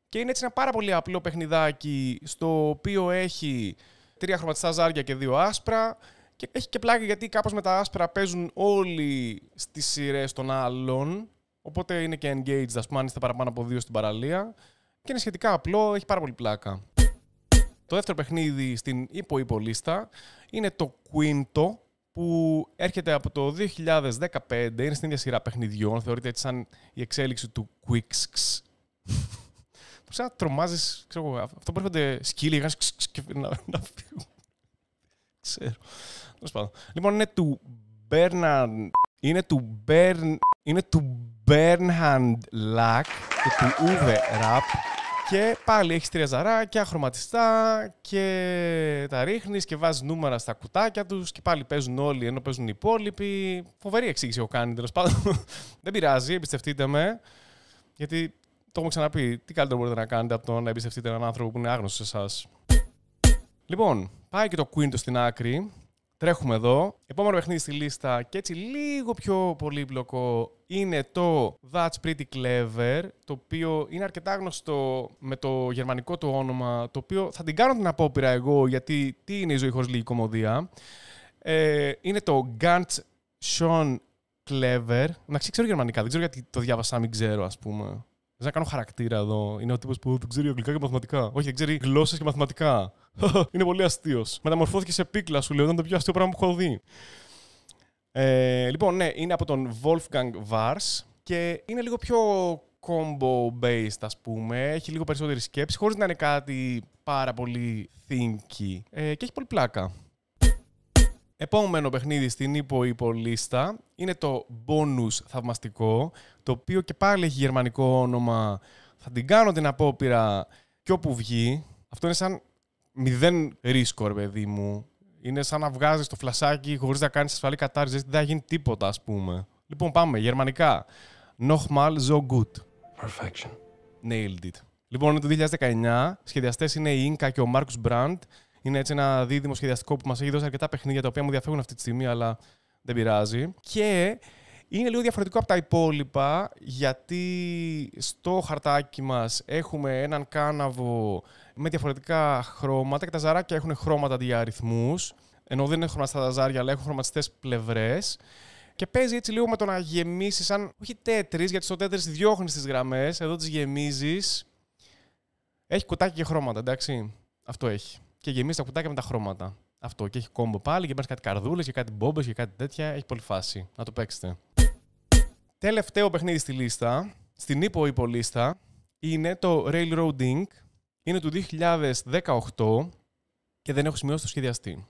και είναι έτσι ένα πάρα πολύ απλό παιχνιδάκι στο οποίο έχει 3 χρωματιστά ζάρια και 2 άσπρα. Και έχει και πλάκα γιατί κάπως με τα άσπρα παίζουν όλοι στις σειρές των άλλων. Οπότε είναι και engaged, ας πούμε, αν είστε παραπάνω από 2 στην παραλία. Και είναι σχετικά απλό, έχει πάρα πολύ πλάκα. Το δεύτερο παιχνίδι στην υπολίστα είναι το Quinto, που έρχεται από το 2015, είναι στην ίδια σειρά παιχνιδιών, θεωρείται έτσι σαν η εξέλιξη του Quix. Που σαν τρομάζεις, ξέρω εγώ, αυτό που έρχονται σκύλοι και να φύγουν. Ξέρω. Λοιπόν, είναι του Bernhard Lack και του Uwe Rapp και πάλι έχεις 3 ζαράκια, χρωματιστά και τα ρίχνεις και βάζεις νούμερα στα κουτάκια τους και πάλι παίζουν όλοι ενώ παίζουν οι υπόλοιποι. Φοβερή εξήγηση έχω κάνει, τέλος πάντων. Δεν πειράζει, εμπιστευτείτε με, γιατί το έχουμε ξαναπεί. Τι καλύτερο μπορείτε να κάνετε από το να εμπιστευτείτε έναν άνθρωπο που είναι άγνωστος σε εσάς. Λοιπόν, πάει και το Quinto στην άκρη. Τρέχουμε εδώ. Επόμενο παιχνίδι στη λίστα και έτσι λίγο πιο πολύπλοκο είναι το That's Pretty Clever, το οποίο είναι αρκετά γνωστό με το γερμανικό του όνομα, το οποίο θα την κάνω την απόπειρα εγώ, γιατί τι είναι η ζωή χωρίς λίγη κωμωδία. Είναι το Ganz schön Clever. Εντάξει, ξέρω γερμανικά, δεν ξέρω γιατί το διάβασα, μην ξέρω, ας πούμε. Δεν να κάνω χαρακτήρα εδώ. Είναι ο τύπος που δεν ξέρει αγγλικά και μαθηματικά. Όχι, δεν ξέρει γλώσσες και μαθηματικά. Είναι πολύ αστείος. Μεταμορφώθηκε σε πίκλα, σου λέω. Ήταν το πιο αστείο πράγμα που έχω δει. Λοιπόν, ναι, είναι από τον Wolfgang Vars και είναι λίγο πιο combo-based, ας πούμε. Έχει λίγο περισσότερη σκέψη, χωρίς να είναι κάτι πάρα πολύ thinky. Και έχει πολύ πλάκα. Επόμενο παιχνίδι στην υπολίστα είναι το Bonus θαυμαστικό, το οποίο και πάλι έχει γερμανικό όνομα. Θα την κάνω την απόπειρα κι όπου βγει. Αυτό είναι σαν 0 ρίσκο, ρε παιδί μου. Είναι σαν να βγάζεις το φλασάκι χωρίς να κάνεις ασφαλή κατάρριζη. Δεν θα γίνει τίποτα, ας πούμε. Λοιπόν, πάμε. Γερμανικά. Nochmal so gut. Perfection. Nailed it. Λοιπόν, είναι το 2019. Σχεδιαστές είναι η Inka και ο Markus Brandt. Είναι έτσι ένα δίδυμο σχεδιαστικό που μας έχει δώσει αρκετά παιχνίδια τα οποία μου διαφεύγουν αυτή τη στιγμή, αλλά δεν πειράζει. Και είναι λίγο διαφορετικό από τα υπόλοιπα, γιατί στο χαρτάκι μας έχουμε έναν κάναβο με διαφορετικά χρώματα και τα ζαράκια έχουν χρώματα αντί για αριθμούς, ενώ δεν είναι χρωματιστά τα ζάρια, αλλά έχουν χρωματιστές πλευρές. Και παίζει έτσι λίγο με το να γεμίσει σαν, όχι τέτρις, γιατί στο τέτρις διώχνεις τις γραμμές, εδώ τις γεμίζεις. Έχει κουτάκι και χρώματα, εντάξει. Αυτό έχει. Και γεμίζει τα κουτάκια με τα χρώματα. Αυτό. Και έχει κόμπο πάλι και παίρνει κάτι καρδούλες και κάτι μπόμπες και κάτι τέτοια. Έχει πολύ φάση. Να το παίξετε. Τελευταίο παιχνίδι στη λίστα, στην υπολίστα, είναι το Railroading. Είναι του 2018 και δεν έχω σημειώσει το σχεδιαστή.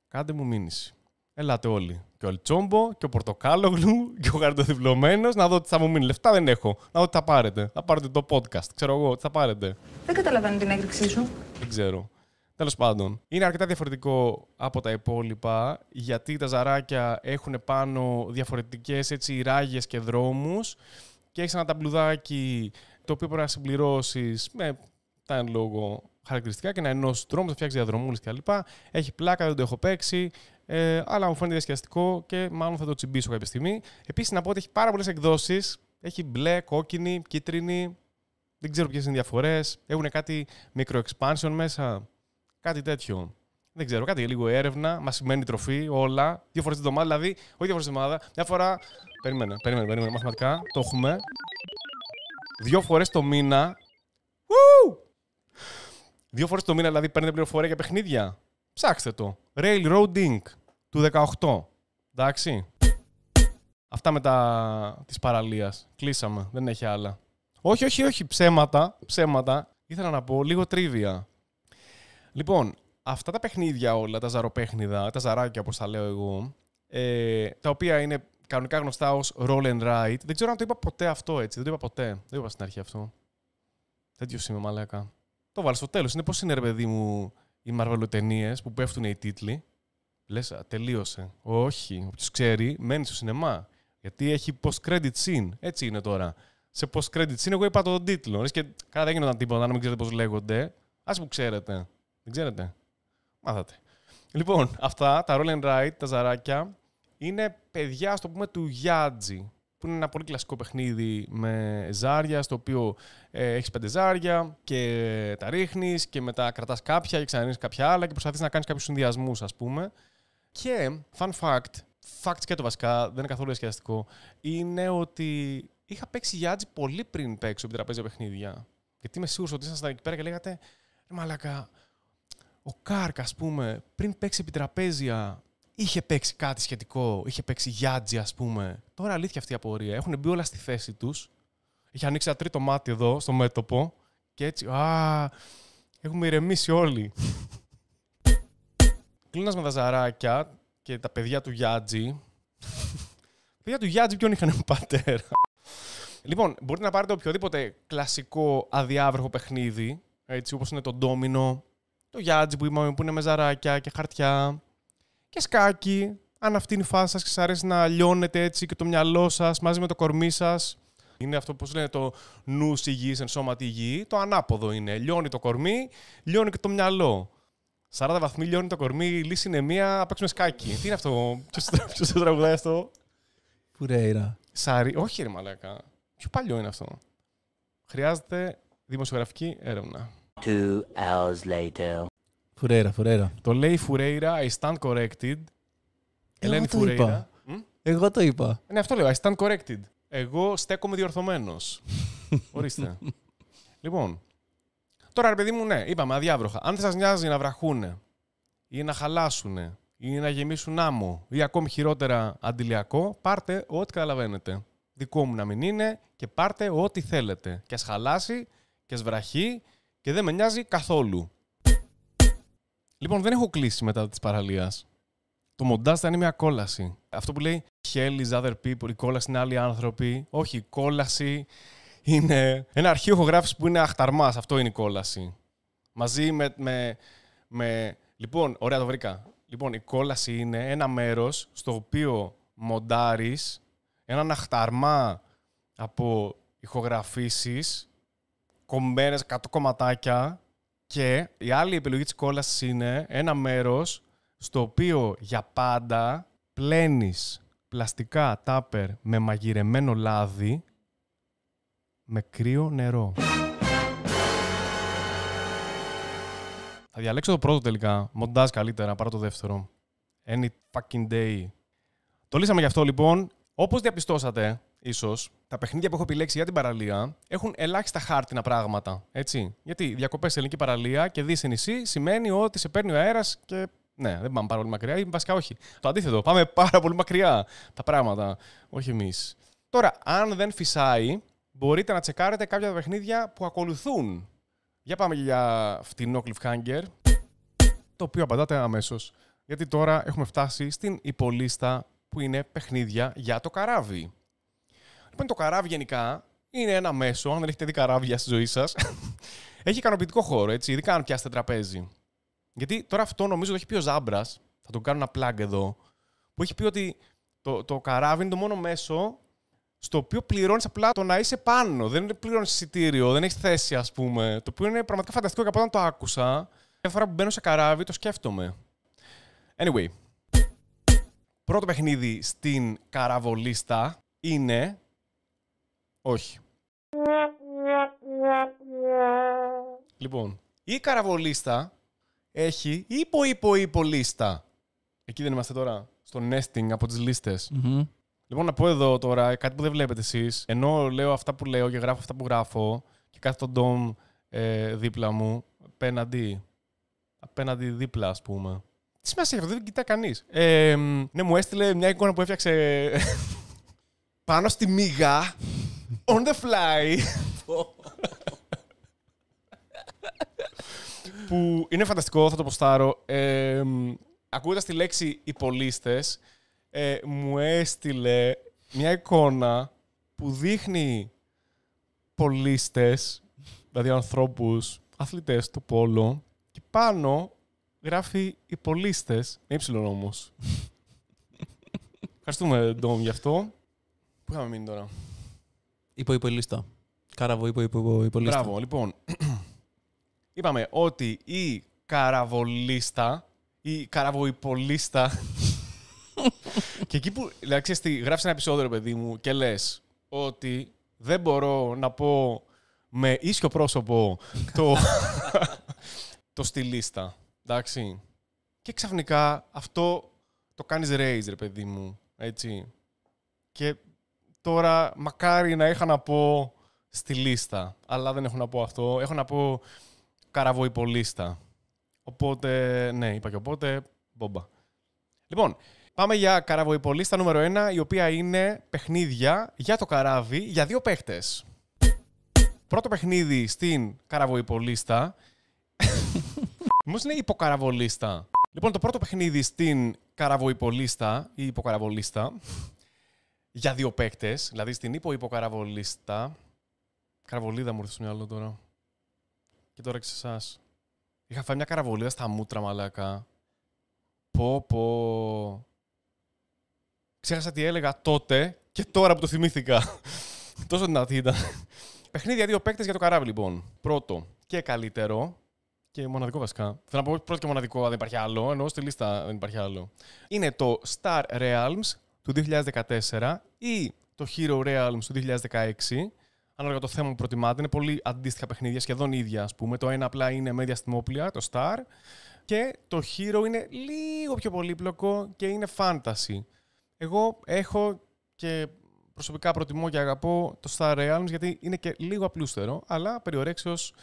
Κάντε μου μήνυση. Ελάτε όλοι. Και ο Αλτσόμπο και ο Πορτοκάλογλου και ο Γαρντοδιπλωμένος να δω τι θα μου μείνει. Λεφτά δεν έχω. Να δω τι θα πάρετε. Θα πάρετε το podcast. Ξέρω εγώ τι θα πάρετε. Δεν καταλαβαίνω την έκρηξή σου. Δεν ξέρω. Τέλος πάντων, είναι αρκετά διαφορετικό από τα υπόλοιπα, γιατί τα ζαράκια έχουν πάνω διαφορετικές έτσι, ράγες και δρόμους και έχεις ένα ταμπλουδάκι το οποίο πρέπει να συμπληρώσεις με τα εν λόγω χαρακτηριστικά και να ενώσεις δρόμους, να φτιάξεις διαδρομούλες κλπ. Έχει πλάκα, δεν το έχω παίξει, αλλά μου φαίνεται διασκεδαστικό και μάλλον θα το τσιμπήσω κάποια στιγμή. Επίσης, να πω ότι έχει πάρα πολλές εκδόσεις. Έχει μπλε, κόκκινη, κίτρινη. Δεν ξέρω ποιες είναι οι διαφορές. Έχουν κάτι micro-expansion μέσα. Κάτι τέτοιο. Δεν ξέρω, κάτι λίγο έρευνα. Μας σημαίνει τροφή, όλα. 2 φορές την εβδομάδα, δηλαδή. Όχι 2 φορές την εβδομάδα. Μια φορά. Περίμενε. Μαθηματικά. Το έχουμε. 2 φορές το μήνα. 2 φορές το μήνα, δηλαδή παίρνετε πληροφορία για παιχνίδια. Ψάξτε το. Railroad Inc. του 18. Εντάξει. Αυτά με της παραλίας. Κλείσαμε. Δεν έχει άλλα. Όχι. Ψέματα. Ήθελα να πω λίγο τρίβια. Λοιπόν, αυτά τα παιχνίδια όλα, τα ζαροπέχνιδα, τα ζαράκια όπως τα λέω εγώ, τα οποία είναι κανονικά γνωστά ως roll and write. Δεν ξέρω αν το είπα ποτέ αυτό έτσι. Δεν το είπα ποτέ. Δεν το είπα στην αρχή αυτό. Τέτοιος είμαι, μαλάκα. Το βάλω στο τέλος. Είναι πώς είναι, ρε παιδί μου, οι μαρβελοτενίες που πέφτουν οι τίτλοι. Λες, τελείωσε. Όχι. Όποιος ξέρει, μένει στο σινεμά. Γιατί έχει post-credit scene. Έτσι είναι τώρα. Σε post-credit scene, εγώ είπα τον τίτλο. Και καλά, δεν γινόταν τίποτα, να μην ξέρετε πώς λέγονται. Ας που ξέρετε. Δεν ξέρετε. Μάθατε. Λοιπόν, αυτά, τα roll and write, τα ζαράκια, είναι παιδιά, ας το πούμε, του Γιάτζι. Που είναι ένα πολύ κλασικό παιχνίδι με ζάρια, στο οποίο έχεις 5 ζάρια και τα ρίχνεις και μετά κρατάς κάποια και ξαναρίχνεις κάποια άλλα και προσπαθείς να κάνεις κάποιους συνδυασμούς, ας πούμε. Και, fun fact σκέτο βασικά, δεν είναι καθόλου διασκεδαστικό, είναι ότι είχα παίξει Γιάτζι πολύ πριν παίξω επί τραπέζια παιχνίδια. Γιατί είμαι σίγουρος ότι ήσασταν εκεί πέρα και λέγατε, ρε μαλάκα, ο Κάρκ, ας πούμε, πριν παίξει επί τραπέζια, είχε παίξει κάτι σχετικό, είχε παίξει Γιάτζι, ας πούμε. Τώρα αλήθεια αυτή η απορία. Έχουν μπει όλα στη θέση τους. Είχε ανοίξει ένα τρίτο μάτι εδώ, στο μέτωπο. Και έτσι, έχουμε ηρεμήσει όλοι. Κλείνοντας με τα ζαράκια και τα παιδιά του Γιάτζι. Παιδιά του Γιάτζι ποιον είχαν πατέρα. Λοιπόν, μπορείτε να πάρετε οποιοδήποτε κλασικό αδιάβροχο παιχνίδι, έτσι όπως είναι το ντόμινο, το Γιάτζι που είναι με ζαράκια και χαρτιά. Και σκάκι, αν αυτή είναι η φάση σας και σας αρέσει να λιώνετε έτσι και το μυαλό σας μαζί με το κορμί σας. Είναι αυτό που λένε το νους υγιής εν σώματι υγιή. Το ανάποδο είναι. Λιώνει το κορμί, λιώνει και το μυαλό. 40 βαθμοί λιώνει το κορμί, η λύση είναι μία, να παίξουμε σκάκι. Τι είναι αυτό, ποιος το τραγουδάει αυτό? Φουρέιρα. Όχι ρε μαλάκα. Πιο παλιό είναι αυτό. Χρειάζεται δημοσιογραφική έρευνα. 2 hours later. Φουρέιρα. Το λέει Φουρέιρα, I stand corrected. Ελένη Φουρέιρα. Εγώ το είπα. Ναι, αυτό λέω, I stand corrected. Εγώ στέκομαι διορθωμένος. Ορίστε. Λοιπόν, τώρα ρε παιδί μου, ναι, είπαμε αδιάβροχα. Αν δεν σας νοιάζει να βραχούνε ή να χαλάσουνε ή να γεμίσουν άμμο ή ακόμη χειρότερα αντιλιακό, πάρτε ό,τι καταλαβαίνετε. Δικό μου να μην είναι και πάρτε ό,τι θέλετε. Και ας χαλάσει και ας βραχεί και δεν με νοιάζει καθόλου. Λοιπόν, δεν έχω κλείσει μετά της παραλίας. Το μοντάζ θα είναι μια κόλαση. Αυτό που λέει Hell is other people, η κόλαση είναι άλλοι άνθρωποι. Όχι, η κόλαση είναι ένα αρχείο ηχογράφηση που είναι αχταρμάς. Αυτό είναι η κόλαση. Μαζί με... Λοιπόν, ωραία το βρήκα. Λοιπόν, η κόλαση είναι ένα μέρος στο οποίο μοντάρεις έναν αχταρμά από ηχογραφήσεις, κομμένες 100 κομματάκια. Και η άλλη επιλογή της κόλασης είναι ένα μέρος στο οποίο για πάντα πλένεις πλαστικά τάπερ με μαγειρεμένο λάδι με κρύο νερό. Θα διαλέξω το πρώτο τελικά. Μοντάζ καλύτερα, πάρω το δεύτερο. Any fucking day. Το λύσαμε γι' αυτό λοιπόν. Όπως διαπιστώσατε, ίσως, τα παιχνίδια που έχω επιλέξει για την παραλία έχουν ελάχιστα χάρτινα πράγματα. Έτσι. Γιατί διακοπές σε ελληνική παραλία και δεις σε νησί σημαίνει ότι σε παίρνει ο αέρας και. Ναι, δεν πάμε πάρα πολύ μακριά, ή βασικά όχι. Το αντίθετο, πάμε πάρα πολύ μακριά τα πράγματα. Όχι εμείς. Τώρα, αν δεν φυσάει, μπορείτε να τσεκάρετε κάποια τα παιχνίδια που ακολουθούν. Για πάμε για φτηνό cliffhanger, το οποίο απαντάτε αμέσως. Γιατί τώρα έχουμε φτάσει στην υπολίστα που είναι παιχνίδια για το καράβι. Λοιπόν, το καράβι γενικά είναι ένα μέσο, αν δεν έχετε δει καράβια στη ζωή σας, έχει ικανοποιητικό χώρο, έτσι, ειδικά αν πιάσετε τραπέζι. Γιατί τώρα αυτό νομίζω το έχει πει ο Ζάμπρας, θα το κάνω ένα plug εδώ, που έχει πει ότι το καράβι είναι το μόνο μέσο στο οποίο πληρώνεις απλά το να είσαι πάνω. Δεν πληρώνεις εισιτήριο, δεν έχεις θέση, ας πούμε. Το οποίο είναι πραγματικά φανταστικό και από όταν το άκουσα, κάθε φορά που μπαίνω σε καράβι το σκέφτομαι. Anyway, πρώτο παιχνίδι στην καραβολίστα είναι... Όχι. Λοιπόν, η καραβολίστα έχει υπολίστα. Εκεί δεν είμαστε τώρα, στο nesting από τις λίστες. Mm-hmm. Λοιπόν, να πω εδώ τώρα κάτι που δεν βλέπετε εσείς. Ενώ λέω αυτά που λέω και γράφω αυτά που γράφω και κάθε τον ντόμ δίπλα μου, απέναντι δίπλα, ας πούμε. Τι σημασία αυτό, δεν κοιτά κανείς. Ναι, μου έστειλε μια εικόνα που έφτιαξε πάνω στη μύγα, on the fly. Που είναι φανταστικό, θα το ποστάρω. Ακούγοντας τη λέξη υπολίστες, μου έστειλε μια εικόνα που δείχνει πολίστες, δηλαδή ανθρώπους, αθλητές του πόλο, και πάνω γράφει υπολίστες, με ύψιλον όμως. Ευχαριστούμε, Ντόμ, γι' αυτό. Πού είχαμε μείνει τώρα? Υπολίστα. Κάραβο, υπολίστα. Μπράβο, λοιπόν. Είπαμε ότι η καραβολίστα, η καραβοϊπολίστα, και εκεί που γράφεις ένα επεισόδιο, ρε παιδί μου, και λες ότι δεν μπορώ να πω με ίσιο πρόσωπο το στη λίστα. Εντάξει. Και ξαφνικά αυτό το κάνεις raise, ρε παιδί μου. Έτσι. Και τώρα μακάρι να είχα να πω στη λίστα. Αλλά δεν έχω να πω αυτό. Έχω να πω καραβοϊπολίστα. Οπότε, ναι, είπα και οπότε, μπόμπα. Λοιπόν, πάμε για καραβοϊπολίστα νούμερο 1, η οποία είναι παιχνίδια για το καράβι για 2 παίχτες. Πρώτο παιχνίδι στην καραβοϊπολίστα. Μήπως είναι υποκαραβολίστα. Λοιπόν, το πρώτο παιχνίδι στην καραβοϊπολίστα ή υποκαραβολίστα για 2 παίκτες, δηλαδή στην υποκαραβολίστα. Καραβολίδα μου ήρθε στο μυαλό τώρα. Και τώρα και σε εσάς. Είχα φάει μια καραβολίδα στα μούτρα, μαλάκα. Πω. Ξέχασα τι έλεγα τότε και τώρα που το θυμήθηκα. Τόσο δυνατή ήταν. Παιχνίδια 2 παίκτες για το καράβι, λοιπόν. Πρώτο και καλύτερο. Και μοναδικό βασικά. Θέλω να πω πρώτο και μοναδικό, δεν υπάρχει άλλο. Ενώ στη λίστα δεν υπάρχει άλλο. Είναι το Star Realms του 2014 ή το Hero Realms του 2016. Ανάλογα το θέμα που προτιμάτε. Είναι πολύ αντίστοιχα παιχνίδια, σχεδόν ίδια, ας πούμε. Το ένα απλά είναι με διαστημόπλια, το Star. Και το Hero είναι λίγο πιο πολύπλοκο και είναι fantasy. Εγώ έχω και προσωπικά προτιμώ και αγαπώ το Star Realms γιατί είναι και λίγο απλούστερο, αλλά περιορέξεως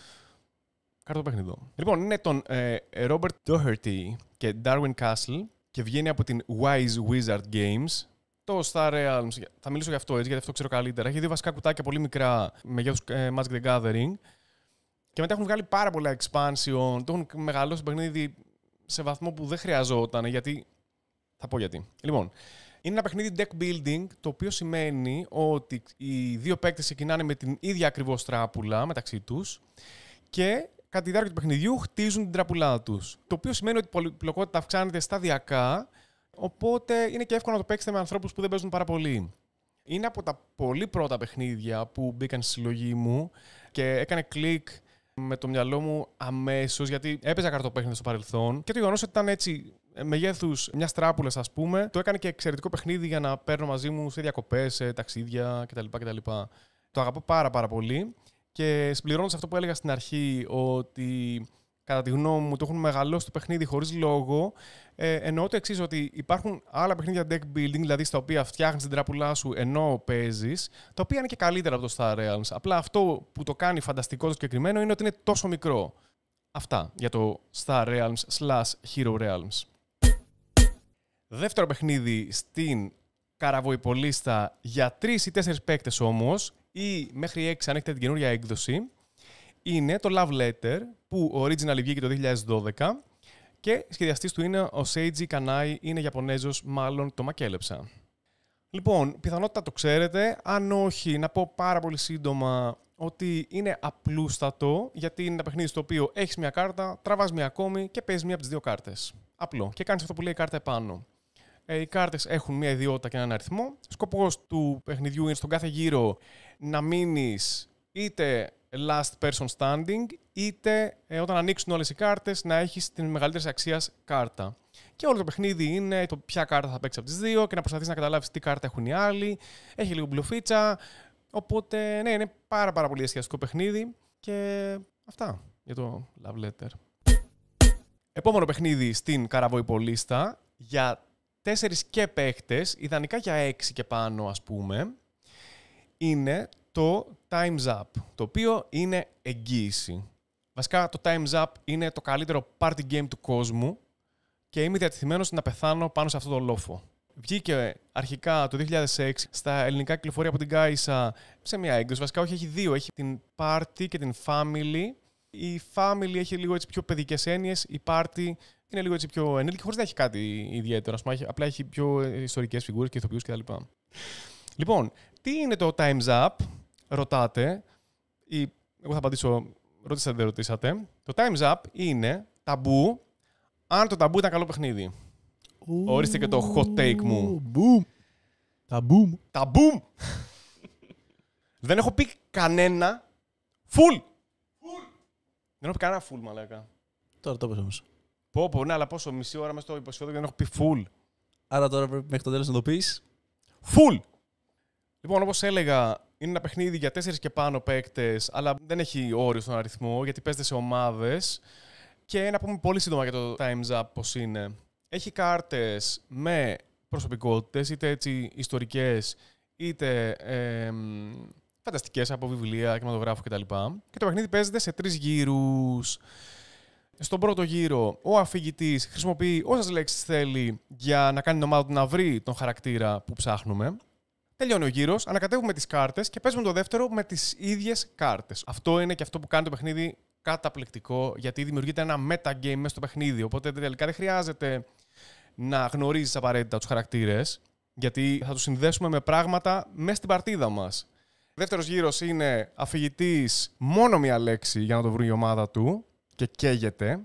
κάρτο παιχνίδι. Λοιπόν, είναι τον Robert Doherty και Darwin Castle και βγαίνει από την Wise Wizard Games. Το Star Realms, θα μιλήσω για αυτό έτσι, γιατί αυτό ξέρω καλύτερα. Έχει 2 βασικά κουτάκια πολύ μικρά μεγέθους Magic the Gathering. Και μετά έχουν βγάλει πάρα πολλά expansion. Το έχουν μεγαλώσει το παιχνίδι σε βαθμό που δεν χρειαζόταν, γιατί. Θα πω γιατί. Λοιπόν, είναι ένα παιχνίδι deck building, το οποίο σημαίνει ότι οι 2 παίκτες ξεκινάνε με την ίδια ακριβώς τράπουλα μεταξύ τους και κατά τη διάρκεια του παιχνιδιού χτίζουν την τραπουλά τους. Το οποίο σημαίνει ότι η πολυπλοκότητα αυξάνεται σταδιακά, οπότε είναι και εύκολο να το παίξετε με ανθρώπους που δεν παίζουν πάρα πολύ. Είναι από τα πολύ πρώτα παιχνίδια που μπήκαν στη συλλογή μου και έκανε κλικ με το μυαλό μου αμέσως, γιατί έπαιζα καρτοπέχνιδα στο παρελθόν και το γεγονός ότι ήταν έτσι μεγέθους μιας τράπουλας, ας πούμε, το έκανε και εξαιρετικό παιχνίδι για να παίρνω μαζί μου σε διακοπές, σε ταξίδια κτλ. Το αγαπώ πάρα πολύ και συμπληρώνοντας αυτό που έλεγα στην αρχή, ότι κατά τη γνώμη μου το έχουν μεγαλώσει το παιχνίδι χωρίς λόγο, εννοώ το εξής, ότι υπάρχουν άλλα παιχνίδια deck building, δηλαδή στα οποία φτιάχνεις την τράπουλά σου ενώ παίζεις, τα οποία είναι και καλύτερα από το Star Realms. Απλά αυτό που το κάνει φανταστικό το συγκεκριμένο είναι ότι είναι τόσο μικρό. Αυτά για το Star Realms/Hero Realms. Δεύτερο παιχνίδι στην καραβοϊπολίστα για 3 ή 4 παίκτες όμως, ή μέχρι 6 αν έχετε την καινούρια έκδοση, είναι το Love Letter, που original βγήκε το 2012 και σχεδιαστής του είναι ο Seiji Kanai, είναι Ιαπωνέζος, μάλλον το μακέλεψα. Λοιπόν, πιθανότητα το ξέρετε. Αν όχι, να πω πάρα πολύ σύντομα ότι είναι απλούστατο, γιατί είναι ένα παιχνίδι στο οποίο έχεις μια κάρτα, τραβάς μια ακόμη και παίζεις μία από τις δύο κάρτες. Απλό. Και κάνεις αυτό που λέει η κάρτα επάνω. Οι κάρτες έχουν μια ιδιότητα και έναν αριθμό. Σκοπός του παιχνιδιού είναι στον κάθε γύρο να μείνεις είτε last person standing, είτε όταν ανοίξουν όλες οι κάρτες να έχεις την μεγαλύτερη αξίας κάρτα. Και όλο το παιχνίδι είναι το ποια κάρτα θα παίξει από τις δύο και να προσπαθείς να καταλάβεις τι κάρτα έχουν οι άλλοι. Έχει λίγο μπλοφίτσα. Οπότε, ναι, είναι πάρα πολύ εστιαστικό παιχνίδι. Και αυτά για το Love Letter. Επόμενο παιχνίδι στην Καραβοϊπολίστα για 4 και παίχτες, ιδανικά για 6 και πάνω ας πούμε, είναι το Time's Up, το οποίο είναι εγγύηση. Βασικά το Time's Up είναι το καλύτερο party game του κόσμου και είμαι διατεθειμένος να πεθάνω πάνω σε αυτό το λόφο. Βγήκε αρχικά το 2006 στα ελληνικά κυκλοφορία από την Κάισα σε μια έκδοση. Βασικά όχι, έχει δύο. Έχει την Party και την Family. Η Family έχει λίγο έτσι πιο παιδικές έννοιες. Η Party είναι λίγο έτσι πιο ενήλικη, χωρίς να έχει κάτι ιδιαίτερο. Απλά έχει πιο ιστορικές φιγούρες και ηθοποιούς κτλ. Λοιπόν, τι είναι το Time's Up, ρωτάτε. Εγώ θα απαντήσω, ρωτήσατε, δεν ρωτήσατε. Το Time's Up είναι ταμπού, αν το ταμπού ήταν καλό παιχνίδι. Ορίστε και το hot take μου. Ταμπούμ. Ταμπούμ! Δεν έχω πει κανένα full. Δεν έχω πει κανένα full, μαλάκα. Τώρα το πες όμως. Πω, ναι, αλλά πόσο, μισή ώρα μες στο υποσχέδιο και δεν έχω πει full. Άρα τώρα πρέπει μέχρι το τέλος να το πεις. Full! Λοιπόν, όπως έλεγα, είναι ένα παιχνίδι για 4 και πάνω παίκτες, αλλά δεν έχει όριο στον αριθμό, γιατί παίζεται σε ομάδες. Και να πούμε πολύ σύντομα για το Time's Up πώς είναι. Έχει κάρτες με προσωπικότητες, είτε έτσι ιστορικές, είτε φανταστικές από βιβλία, κινηματογράφου κτλ. Και το παιχνίδι παίζεται σε 3 γύρους. Στον πρώτο γύρο, ο αφηγητής χρησιμοποιεί όσες λέξεις θέλει για να κάνει την ομάδα του να βρει τον χαρακτήρα που ψάχνουμε. Τελειώνει ο γύρος, ανακατεύουμε τις κάρτες και παίζουμε το δεύτερο με τις ίδιες κάρτες. Αυτό είναι και αυτό που κάνει το παιχνίδι καταπληκτικό, γιατί δημιουργείται ένα metagame μέσα στο παιχνίδι. Οπότε τελικά δεν χρειάζεται να γνωρίζεις απαραίτητα τους χαρακτήρες, γιατί θα τους συνδέσουμε με πράγματα μέσα στην παρτίδα μας. Δεύτερος γύρος είναι αφηγητής μόνο μία λέξη για να το βρει η ομάδα του και καίγεται.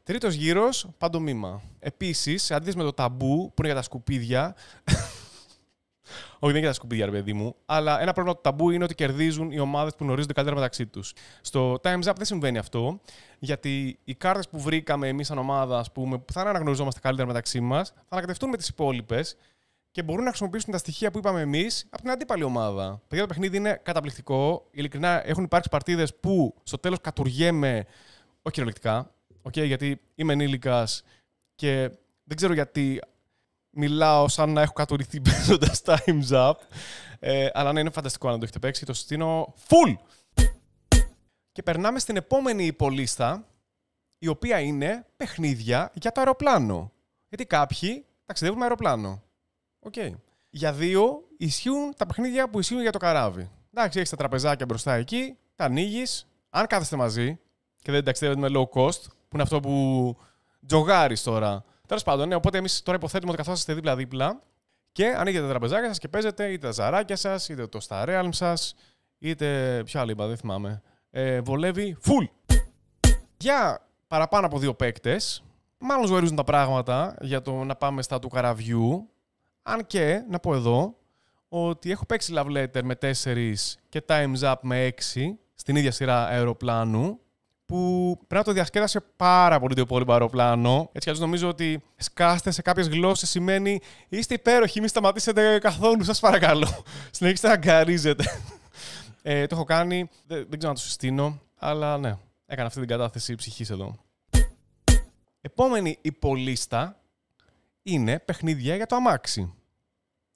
Τρίτος γύρος, παντομήμα. Επίσης, σε αντίθεση με το ταμπού που είναι για τα σκουπίδια. Όχι, δεν είναι για τα σκουπίδια, ρε παιδί μου. Αλλά ένα πρόβλημα του ταμπού είναι ότι κερδίζουν οι ομάδες που γνωρίζονται καλύτερα μεταξύ τους. Στο Time's Up δεν συμβαίνει αυτό, γιατί οι κάρτες που βρήκαμε εμείς σαν ομάδα, ας πούμε, που θα αναγνωριζόμαστε καλύτερα μεταξύ μας, θα ανακατευτούν με τις υπόλοιπες και μπορούν να χρησιμοποιήσουν τα στοιχεία που είπαμε εμείς από την αντίπαλη ομάδα. Παιδιά, το παιχνίδι είναι καταπληκτικό. Ειλικρινά, έχουν υπάρξει παρτίδες που στο τέλος κατουργέμαι, όχι κυριολεκτικά, γιατί είμαι ενήλικας και δεν ξέρω γιατί. Μιλάω σαν να έχω κατουρηθεί παίζοντας Time's Up. Αλλά ναι, είναι φανταστικό να το έχετε παίξει. Το συστήνω full! Και περνάμε στην επόμενη υπολίστα, η οποία είναι παιχνίδια για το αεροπλάνο. Γιατί κάποιοι ταξιδεύουν με αεροπλάνο. Για 2 ισχύουν τα παιχνίδια που ισχύουν για το καράβι. Εντάξει, έχεις τα τραπεζάκια μπροστά εκεί, τα ανοίγεις. Αν κάθεστε μαζί και δεν ταξιδεύετε με low cost, που είναι αυτό που τζογάρεις τώρα. Τέλος πάντων, ναι, οπότε εμείς τώρα υποθέτουμε ότι καθόσαστε δίπλα-δίπλα και ανοίγετε τα τραπεζάκια σας και παίζετε είτε τα ζαράκια σας, είτε το Star Realm σας, είτε ποιο άλλο είπα, δεν θυμάμαι. Βολεύει full. Για παραπάνω από 2 παίκτες, μάλλον ζορίζουν τα πράγματα για το να πάμε στα του καραβιού. Αν και, να πω εδώ, ότι έχω παίξει Love Letter με 4 και Time's Up με 6 στην ίδια σειρά αεροπλάνου, που πρέπει να το διασκέδασε πάρα πολύ το υπόλοιπο αεροπλάνο. Έτσι κι αλλιώς νομίζω ότι σκάστε σε κάποιες γλώσσες σημαίνει είστε υπέροχοι, μην σταματήσετε καθόλου, σας παρακαλώ. Συνεχίστε να αγκαρίζετε. Το έχω κάνει, δεν ξέρω να το συστήνω, αλλά ναι, έκανα αυτή την κατάθεση ψυχής εδώ. Επόμενη υπολίστα είναι παιχνίδια για το αμάξι.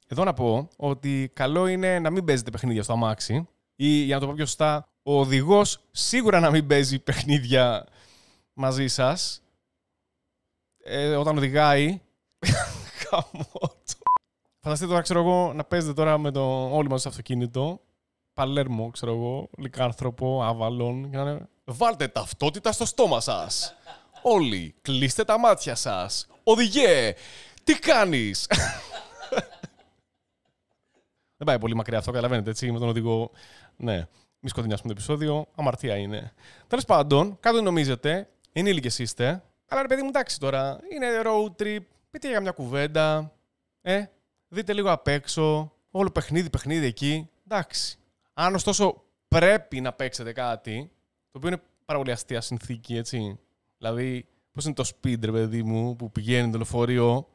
Εδώ να πω ότι καλό είναι να μην παίζετε παιχνίδια στο αμάξι ή, για να το πω πιο σωστά, ο οδηγός σίγουρα να μην παίζει παιχνίδια μαζί σας όταν οδηγάει. Φανταστείτε τώρα, ξέρω εγώ, να παίζετε τώρα με το όλοι μας στο αυτοκίνητο. Παλέρμο, ξέρω εγώ, Λυκάνθρωπο, Άβαλον. Και να είναι, βάλτε ταυτότητα στο στόμα σας. Όλοι, κλείστε τα μάτια σας. Οδηγέ, τι κάνεις? Δεν πάει πολύ μακριά αυτό, καταλαβαίνετε έτσι, με τον οδηγό. Ναι, μη σκοτεινιάσουμε το επεισόδιο, αμαρτία είναι. Τέλος πάντων, κάτω νομίζετε, ενήλικες είστε, αλλά ρε παιδί μου, εντάξει τώρα, είναι road trip, πείτε για μια κουβέντα, δείτε λίγο απ' έξω, όλο παιχνίδι εκεί, εντάξει. Αν ωστόσο πρέπει να παίξετε κάτι, το οποίο είναι πάρα πολύ αστεία συνθήκη, έτσι. Δηλαδή, πώς είναι το speed, ρε παιδί μου, που πηγαίνει το λεωφορείο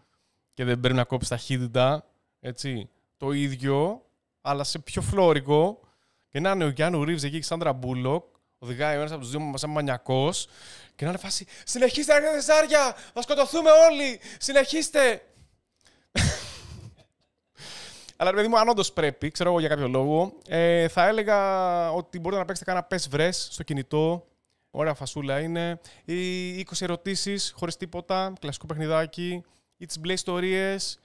και δεν πρέπει να κόψει ταχύτητα, έτσι. Το ίδιο, αλλά σε πιο φλόρικο, και να είναι ο Γιάννου Ρίβς εκεί και η Σάντρα Μπούλοκ, οδηγάει ο ένας από τους δύο μας σαν μανιακός, και να είναι φάση «Συνεχίστε, ρε δεσάρια! Θα σκοτωθούμε όλοι! Συνεχίστε!» Αλλά ρε παιδί μου, αν όντως πρέπει, ξέρω εγώ για κάποιο λόγο, θα έλεγα ότι μπορείτε να παίξετε κάνα PES Vres στο κινητό. Ωραία φασούλα είναι. Ή 20 ερωτήσεις χωρίς τίποτα, κλασικό παιχνιδάκι. Ή τις μπλε ιστορίες,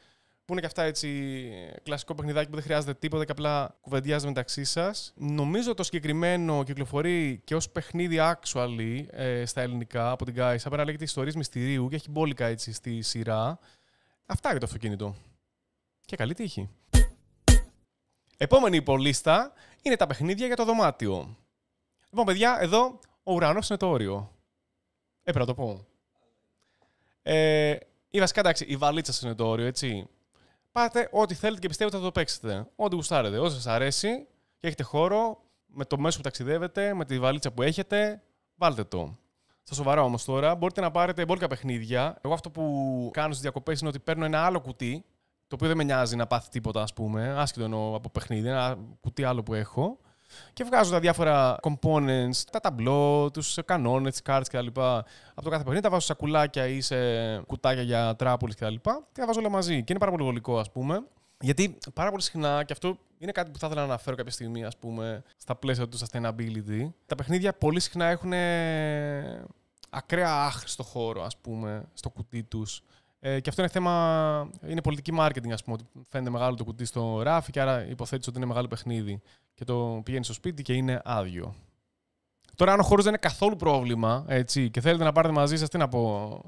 που είναι και αυτά έτσι κλασικό παιχνιδάκι που δεν χρειάζεται τίποτα και απλά κουβεντιάζετε μεταξύ σας. Νομίζω το συγκεκριμένο κυκλοφορεί και ως παιχνίδι actually στα ελληνικά από την Guys. Απέρα λέγεται Ιστορίες Μυστηρίου και έχει μπόλικα έτσι στη σειρά. Αυτά για το αυτοκίνητο. Και καλή τύχη. Επόμενη υπολίστα είναι τα παιχνίδια για το δωμάτιο. Λοιπόν, παιδιά, εδώ ο ουρανός είναι το όριο. Έπρεπε να το πω. Ή βασικά, εντάξει, η βαλίτσα σας είναι το όριο, έτσι. Πάτε ό,τι θέλετε και πιστεύετε θα το παίξετε. Ό,τι γουστάρετε. Όσο σας αρέσει και έχετε χώρο, με το μέσο που ταξιδεύετε, με τη βαλίτσα που έχετε, βάλτε το. Στα σοβαρά όμως τώρα, μπορείτε να πάρετε μπόλικα παιχνίδια. Εγώ αυτό που κάνω στις διακοπές είναι ότι παίρνω ένα άλλο κουτί, το οποίο δεν με νοιάζει να πάθει τίποτα, ας πούμε, άσχετο εννοώ από παιχνίδι, ένα κουτί άλλο που έχω. Και βγάζω τα διάφορα components, τα ταμπλό, τους κανόνες, τις cards κτλ. Από το κάθε παιχνίδι τα βάζω σε σακουλάκια ή σε κουτάκια για τράπουλες κτλ. Και τα βάζω όλα μαζί. Και είναι πάρα πολύ γολικό, ας πούμε. Γιατί πάρα πολύ συχνά, και αυτό είναι κάτι που θα ήθελα να αναφέρω κάποια στιγμή, ας πούμε, στα πλαίσια του sustainability, τα παιχνίδια πολύ συχνά έχουν ακραία άχρηστο χώρο, ας πούμε, στο κουτί τους. Και αυτό είναι θέμα, είναι πολιτική marketing, ας πούμε, ότι φαίνεται μεγάλο το κουτί στο ράφι και άρα υποθέτεις ότι είναι μεγάλο παιχνίδι και το πηγαίνει στο σπίτι και είναι άδειο. Τώρα, αν ο χώρος δεν είναι καθόλου πρόβλημα, έτσι, και θέλετε να πάρετε μαζί σας, τι να πω,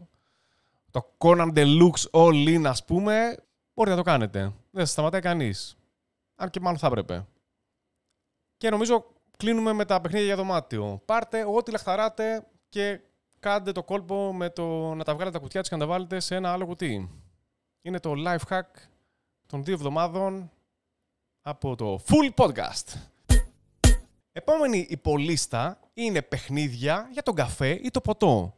το Conan Deluxe All In, ας πούμε, μπορείτε να το κάνετε. Δεν σας σταματάει κανείς. Αν και μάλλον θα έπρεπε. Και νομίζω κλείνουμε με τα παιχνίδια για δωμάτιο. Πάρτε ό,τι λαχταράτε και κάντε το κόλπο με το να τα βγάλετε τα κουτιά τους και να τα βάλετε σε ένα άλλο κουτί. Είναι το life hack των 2 εβδομάδων από το Full Podcast. Επόμενη υπολίστα είναι παιχνίδια για τον καφέ ή το ποτό.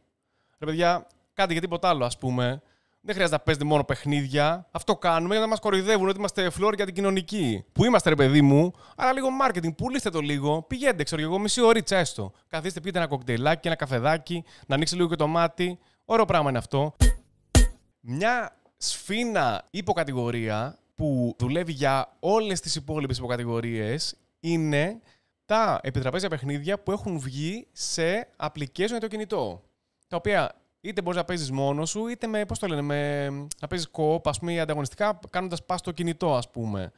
Ρε παιδιά, κάντε για τίποτα άλλο, ας πούμε. Δεν χρειάζεται να παίζετε μόνο παιχνίδια. Αυτό κάνουμε για να μας κοροϊδεύουν ότι είμαστε φλόροι αντικοινωνικοί. Που είμαστε, ρε παιδί μου, αλλά λίγο marketing. Πουλήστε το λίγο. Πηγαίνετε, ξέρω εγώ, μισή ωρίτσα έστω. Καθίστε, πείτε ένα κοκτέιλάκι, ένα καφεδάκι, να ανοίξει λίγο και το μάτι. Ωραίο πράγμα είναι αυτό. Μια σφίνα υποκατηγορία που δουλεύει για όλες τις υπόλοιπες υποκατηγορίες είναι τα επιτραπέζια παιχνίδια που έχουν βγει σε application για το κινητό. Τα οποία είτε μπορείς να παίζεις μόνος σου, είτε με, πώς το λένε, να παίζεις co-op, ας πούμε, ανταγωνιστικά, κάνοντας pass στο κινητό, ας πούμε.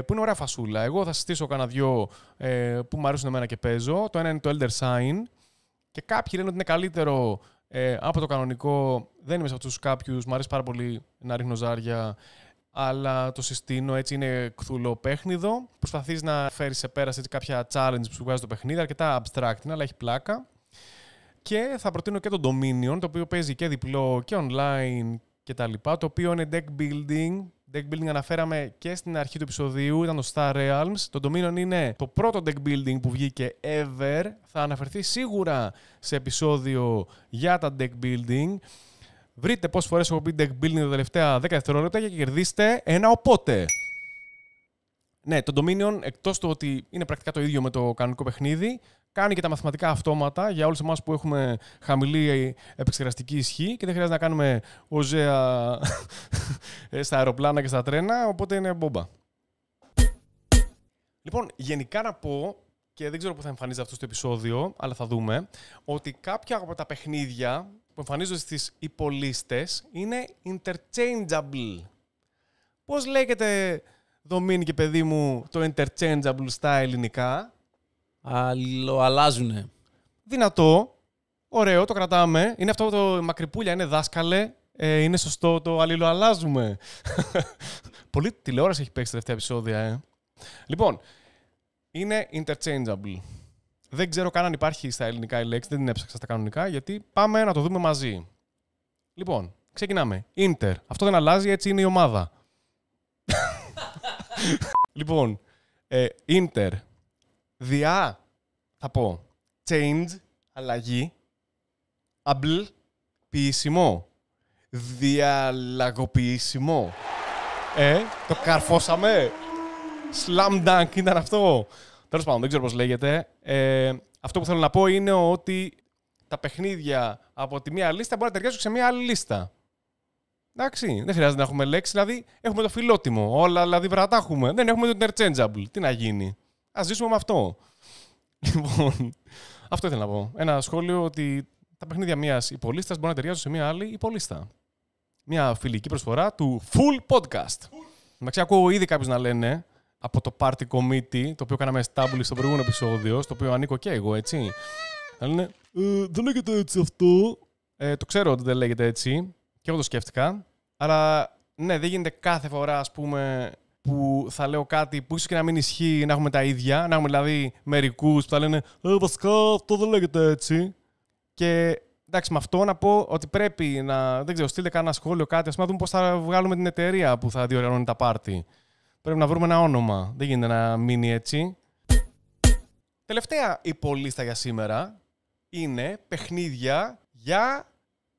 Που είναι ωραία φασούλα. Εγώ θα συστήσω κάνα 2 που μου αρέσουν εμένα και παίζω. Το ένα είναι το Elder Sign. Και κάποιοι λένε ότι είναι καλύτερο από το κανονικό. Δεν είμαι σε αυτούς κάποιους. Μου αρέσει πάρα πολύ να ρίχνω ζάρια. Αλλά το συστήνω, έτσι είναι κθουλοπέχνιδο. Προσπαθείς να φέρεις σε πέρας έτσι, κάποια challenge που σου βγάζει το παιχνίδι. Αρκετά abstract είναι, αλλά έχει πλάκα. Και θα προτείνω και το Dominion, το οποίο παίζει και διπλό και online κτλ. Το οποίο είναι deck building. Deck building αναφέραμε και στην αρχή του επεισοδίου, ήταν το Star Realms. Το Dominion είναι το πρώτο deck building που βγήκε ever. Θα αναφερθεί σίγουρα σε επεισόδιο για τα deck building. Βρείτε πόσες φορές έχω πει deck building τα τελευταία 10 δευτερόλεπτα και κερδίστε ένα οπότε. Ναι, το Dominion, εκτός του ότι είναι πρακτικά το ίδιο με το κανονικό παιχνίδι, κάνει και τα μαθηματικά αυτόματα για όλους εμάς που έχουμε χαμηλή επεξεργαστική ισχύ και δεν χρειάζεται να κάνουμε οζέα στα αεροπλάνα και στα τρένα, οπότε είναι μπόμπα. Λοιπόν, γενικά να πω, και δεν ξέρω πού θα εμφανίζεται αυτό στο επεισόδιο, αλλά θα δούμε, ότι κάποια από τα παιχνίδια που εμφανίζονται στις υπολίστες είναι interchangeable. Πώς λέγεται, Δομήνη και παιδί μου, το interchangeable στα ελληνικά? Αλλάζουνε. Δυνατό. Ωραίο, το κρατάμε. Είναι αυτό το μακρυπούλια, είναι δάσκαλε. Είναι σωστό το αλληλοαλλάζουμε. Πολύ τηλεόραση έχει παίξει τα τελευταία επεισόδια, Λοιπόν, είναι interchangeable. Δεν ξέρω καν αν υπάρχει στα ελληνικά η λέξη, δεν την έψαξα στα κανονικά, γιατί πάμε να το δούμε μαζί. Λοιπόν, ξεκινάμε. Inter. Αυτό δεν αλλάζει, έτσι είναι η ομάδα. Λοιπόν, Inter. Διά, θα πω. Change, αλλαγή. Able, ποιήσιμο. Διαλλαγοποιήσιμο. Το καρφώσαμε. Slam dunk ήταν αυτό. Τέλος πάντων, δεν ξέρω πώς λέγεται. Αυτό που θέλω να πω είναι ότι τα παιχνίδια από τη μία λίστα μπορεί να ταιριάζουν σε μία άλλη λίστα. Εντάξει, δεν χρειάζεται να έχουμε λέξη, δηλαδή έχουμε το φιλότιμο. Όλα δηλαδή τα έχουμε. Δεν έχουμε το interchangeable. Τι να γίνει. Ας ζήσουμε με αυτό. Λοιπόν, αυτό ήθελα να πω. Ένα σχόλιο ότι τα παιχνίδια μιας υπολίστας μπορεί να ταιριάζουν σε μία άλλη υπολίστα. Μια φιλική προσφορά του Full Podcast. Εντάξει, ακούω ήδη κάποιους να λένε από το Party Committee, το οποίο κάναμε establish στο προηγούμενο επεισόδιο, στο οποίο ανήκω και εγώ, έτσι. Να λένε, δεν λέγεται έτσι αυτό. Το ξέρω ότι δεν λέγεται έτσι. Και εγώ το σκέφτηκα. Αλλά ναι, δεν γίνεται κάθε φορά, ας πούμε, που θα λέω κάτι που ίσως και να μην ισχύει, να έχουμε τα ίδια. Να έχουμε δηλαδή μερικούς που θα λένε βασικά αυτό δεν λέγεται έτσι. Και εντάξει, με αυτό να πω ότι πρέπει να, δεν ξέρω, στείλτε κανένα σχόλιο, κάτι, ας πούμε, να δούμε πώς θα βγάλουμε την εταιρεία που θα διοργανώνει τα πάρτι. Πρέπει να βρούμε ένα όνομα. Δεν γίνεται να μείνει έτσι. Τελευταία υπολίστα για σήμερα είναι παιχνίδια για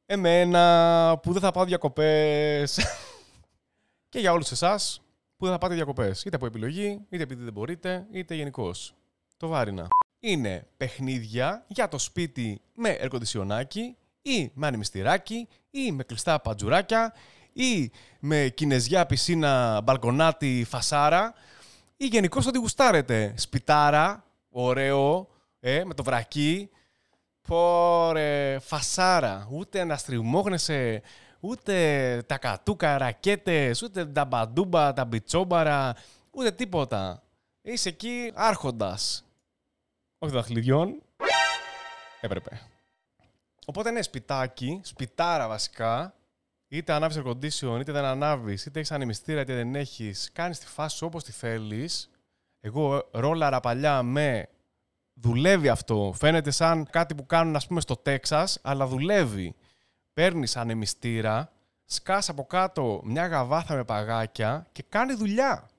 εμένα που δεν θα πάω διακοπές. Και για όλους εσάς που δεν θα πάτε διακοπές. Είτε από επιλογή, είτε επειδή δεν μπορείτε, είτε γενικώς. Το βάρινα. Είναι παιχνίδια για το σπίτι με ερκοντισιονάκι ή με ανεμιστηράκι ή με κλειστά παντζουράκια ή με κινεζιά, πισίνα, μπαλκονάτι, φασάρα ή γενικώς ό,τι γουστάρετε. Σπιτάρα, ωραίο, με το βρακί. Πόρε, φασάρα. Ούτε να στριμώχνεσαι, ούτε τα κατούκα, ρακέτες, ούτε τα μπαντούμπα, τα μπιτσόμπαρα, ούτε τίποτα. Είσαι εκεί άρχοντας. Όχι δαχτυλιδιών. Έπρεπε. Οπότε είναι σπιτάκι, σπιτάρα βασικά. Είτε ανάβεις air condition, είτε δεν ανάβεις, είτε έχεις ανεμιστήρα, είτε δεν έχεις. Κάνεις τη φάση σου όπως τη θέλεις. Εγώ ρόλαρα παλιά με... Δουλεύει αυτό. Φαίνεται σαν κάτι που κάνουν, ας πούμε, στο Τέξας, αλλά δουλεύει. Παίρνεις ανεμιστήρα, σκάς από κάτω μια γαβάθα με παγάκια και κάνει δουλειά.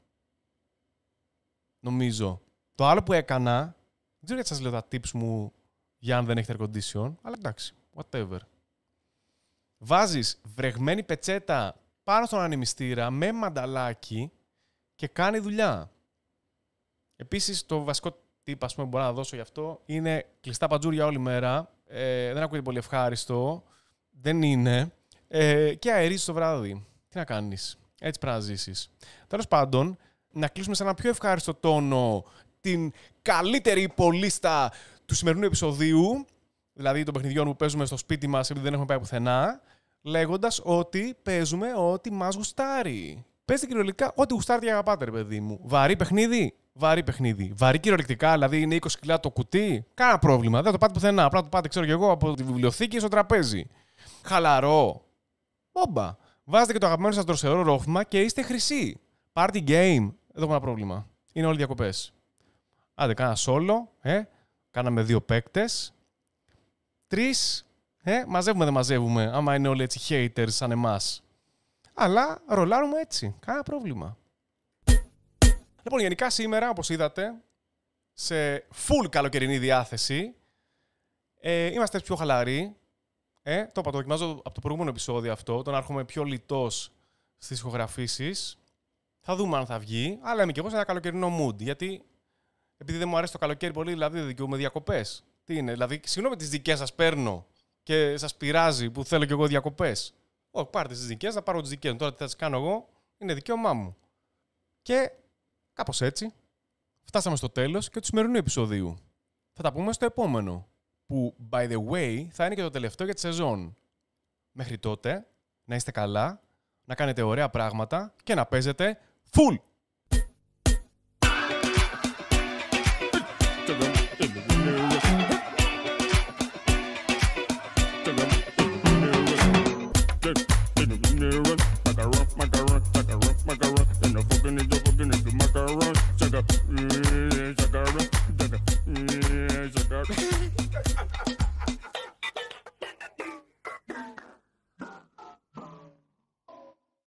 Νομίζω. Το άλλο που έκανα, δεν ξέρω γιατί σας λέω τα tips μου για αν δεν έχετε air condition, αλλά εντάξει, whatever. Βάζεις βρεγμένη πετσέτα πάνω στον ανεμιστήρα με μανταλάκι και κάνει δουλειά. Επίσης, το βασικό tip, ας πούμε, που μπορώ να δώσω γι' αυτό είναι κλειστά παντζούρια όλη μέρα. Δεν ακούγεται πολύ ευχάριστο. Δεν είναι. Και αερίζεις το βράδυ. Τι να κάνεις. Έτσι πρέπει να ζήσεις. Τέλος πάντων, να κλείσουμε σε ένα πιο ευχάριστο τόνο την καλύτερη υπολίστα του σημερινού επεισοδίου, δηλαδή των παιχνιδιών που παίζουμε στο σπίτι μας επειδή δεν έχουμε πάει πουθενά, λέγοντας ότι παίζουμε ό,τι μας γουστάρει. Παίζετε κυριολεκτικά ό,τι γουστάρετε και αγαπάτε, ρε παιδί μου. Βαρύ παιχνίδι. Βαρύ παιχνίδι. Βαρύ κυριολεκτικά, δηλαδή είναι 20 κιλά το κουτί. Κάνα πρόβλημα. Δεν το πάτε πουθενά. Απλά το πάτε, ξέρω κι εγώ, από τη βιβλιοθήκη στο τραπέζι. Χαλαρό. Μπόμπα. Βάζετε και το αγαπημένο σας δροσερό ρόφημα και είστε χρυσοί. Party game. Δεν έχουμε ένα πρόβλημα. Είναι όλοι διακοπές. Άντε, κάνα solo. Κάναμε 2 παίκτες. 3. Μαζεύουμε, δεν μαζεύουμε. Άμα είναι όλοι έτσι haters σαν εμάς. Αλλά ρολάρουμε έτσι. Κάνα πρόβλημα. Λοιπόν, γενικά σήμερα, όπως είδατε, σε full καλοκαιρινή διάθεση, είμαστε πιο χαλαροί. Το είπα, το δοκιμάζω από το προηγούμενο επεισόδιο αυτό, το να έρχομαι πιο λιτός στις ηχογραφήσεις. Θα δούμε αν θα βγει, αλλά είμαι και εγώ σε ένα καλοκαιρινό mood. Γιατί, επειδή δεν μου αρέσει το καλοκαίρι πολύ, δηλαδή δεν δικαιούμαι διακοπές. Τι είναι, δηλαδή, συγγνώμη τις δικές σας παίρνω και σας πειράζει που θέλω κι εγώ διακοπές. Όχι, πάρτε τις δικές, να πάρω τις δικές μου. Τώρα τι θα τις κάνω εγώ, είναι δικαίωμά μου. Και κάπως έτσι, φτάσαμε στο τέλος και του σημερινού επεισοδίου. Θα τα πούμε στο επόμενο, που, by the way, θα είναι και το τελευταίο για τη σεζόν. Μέχρι τότε, να είστε καλά, να κάνετε ωραία πράγματα και να παίζετε full!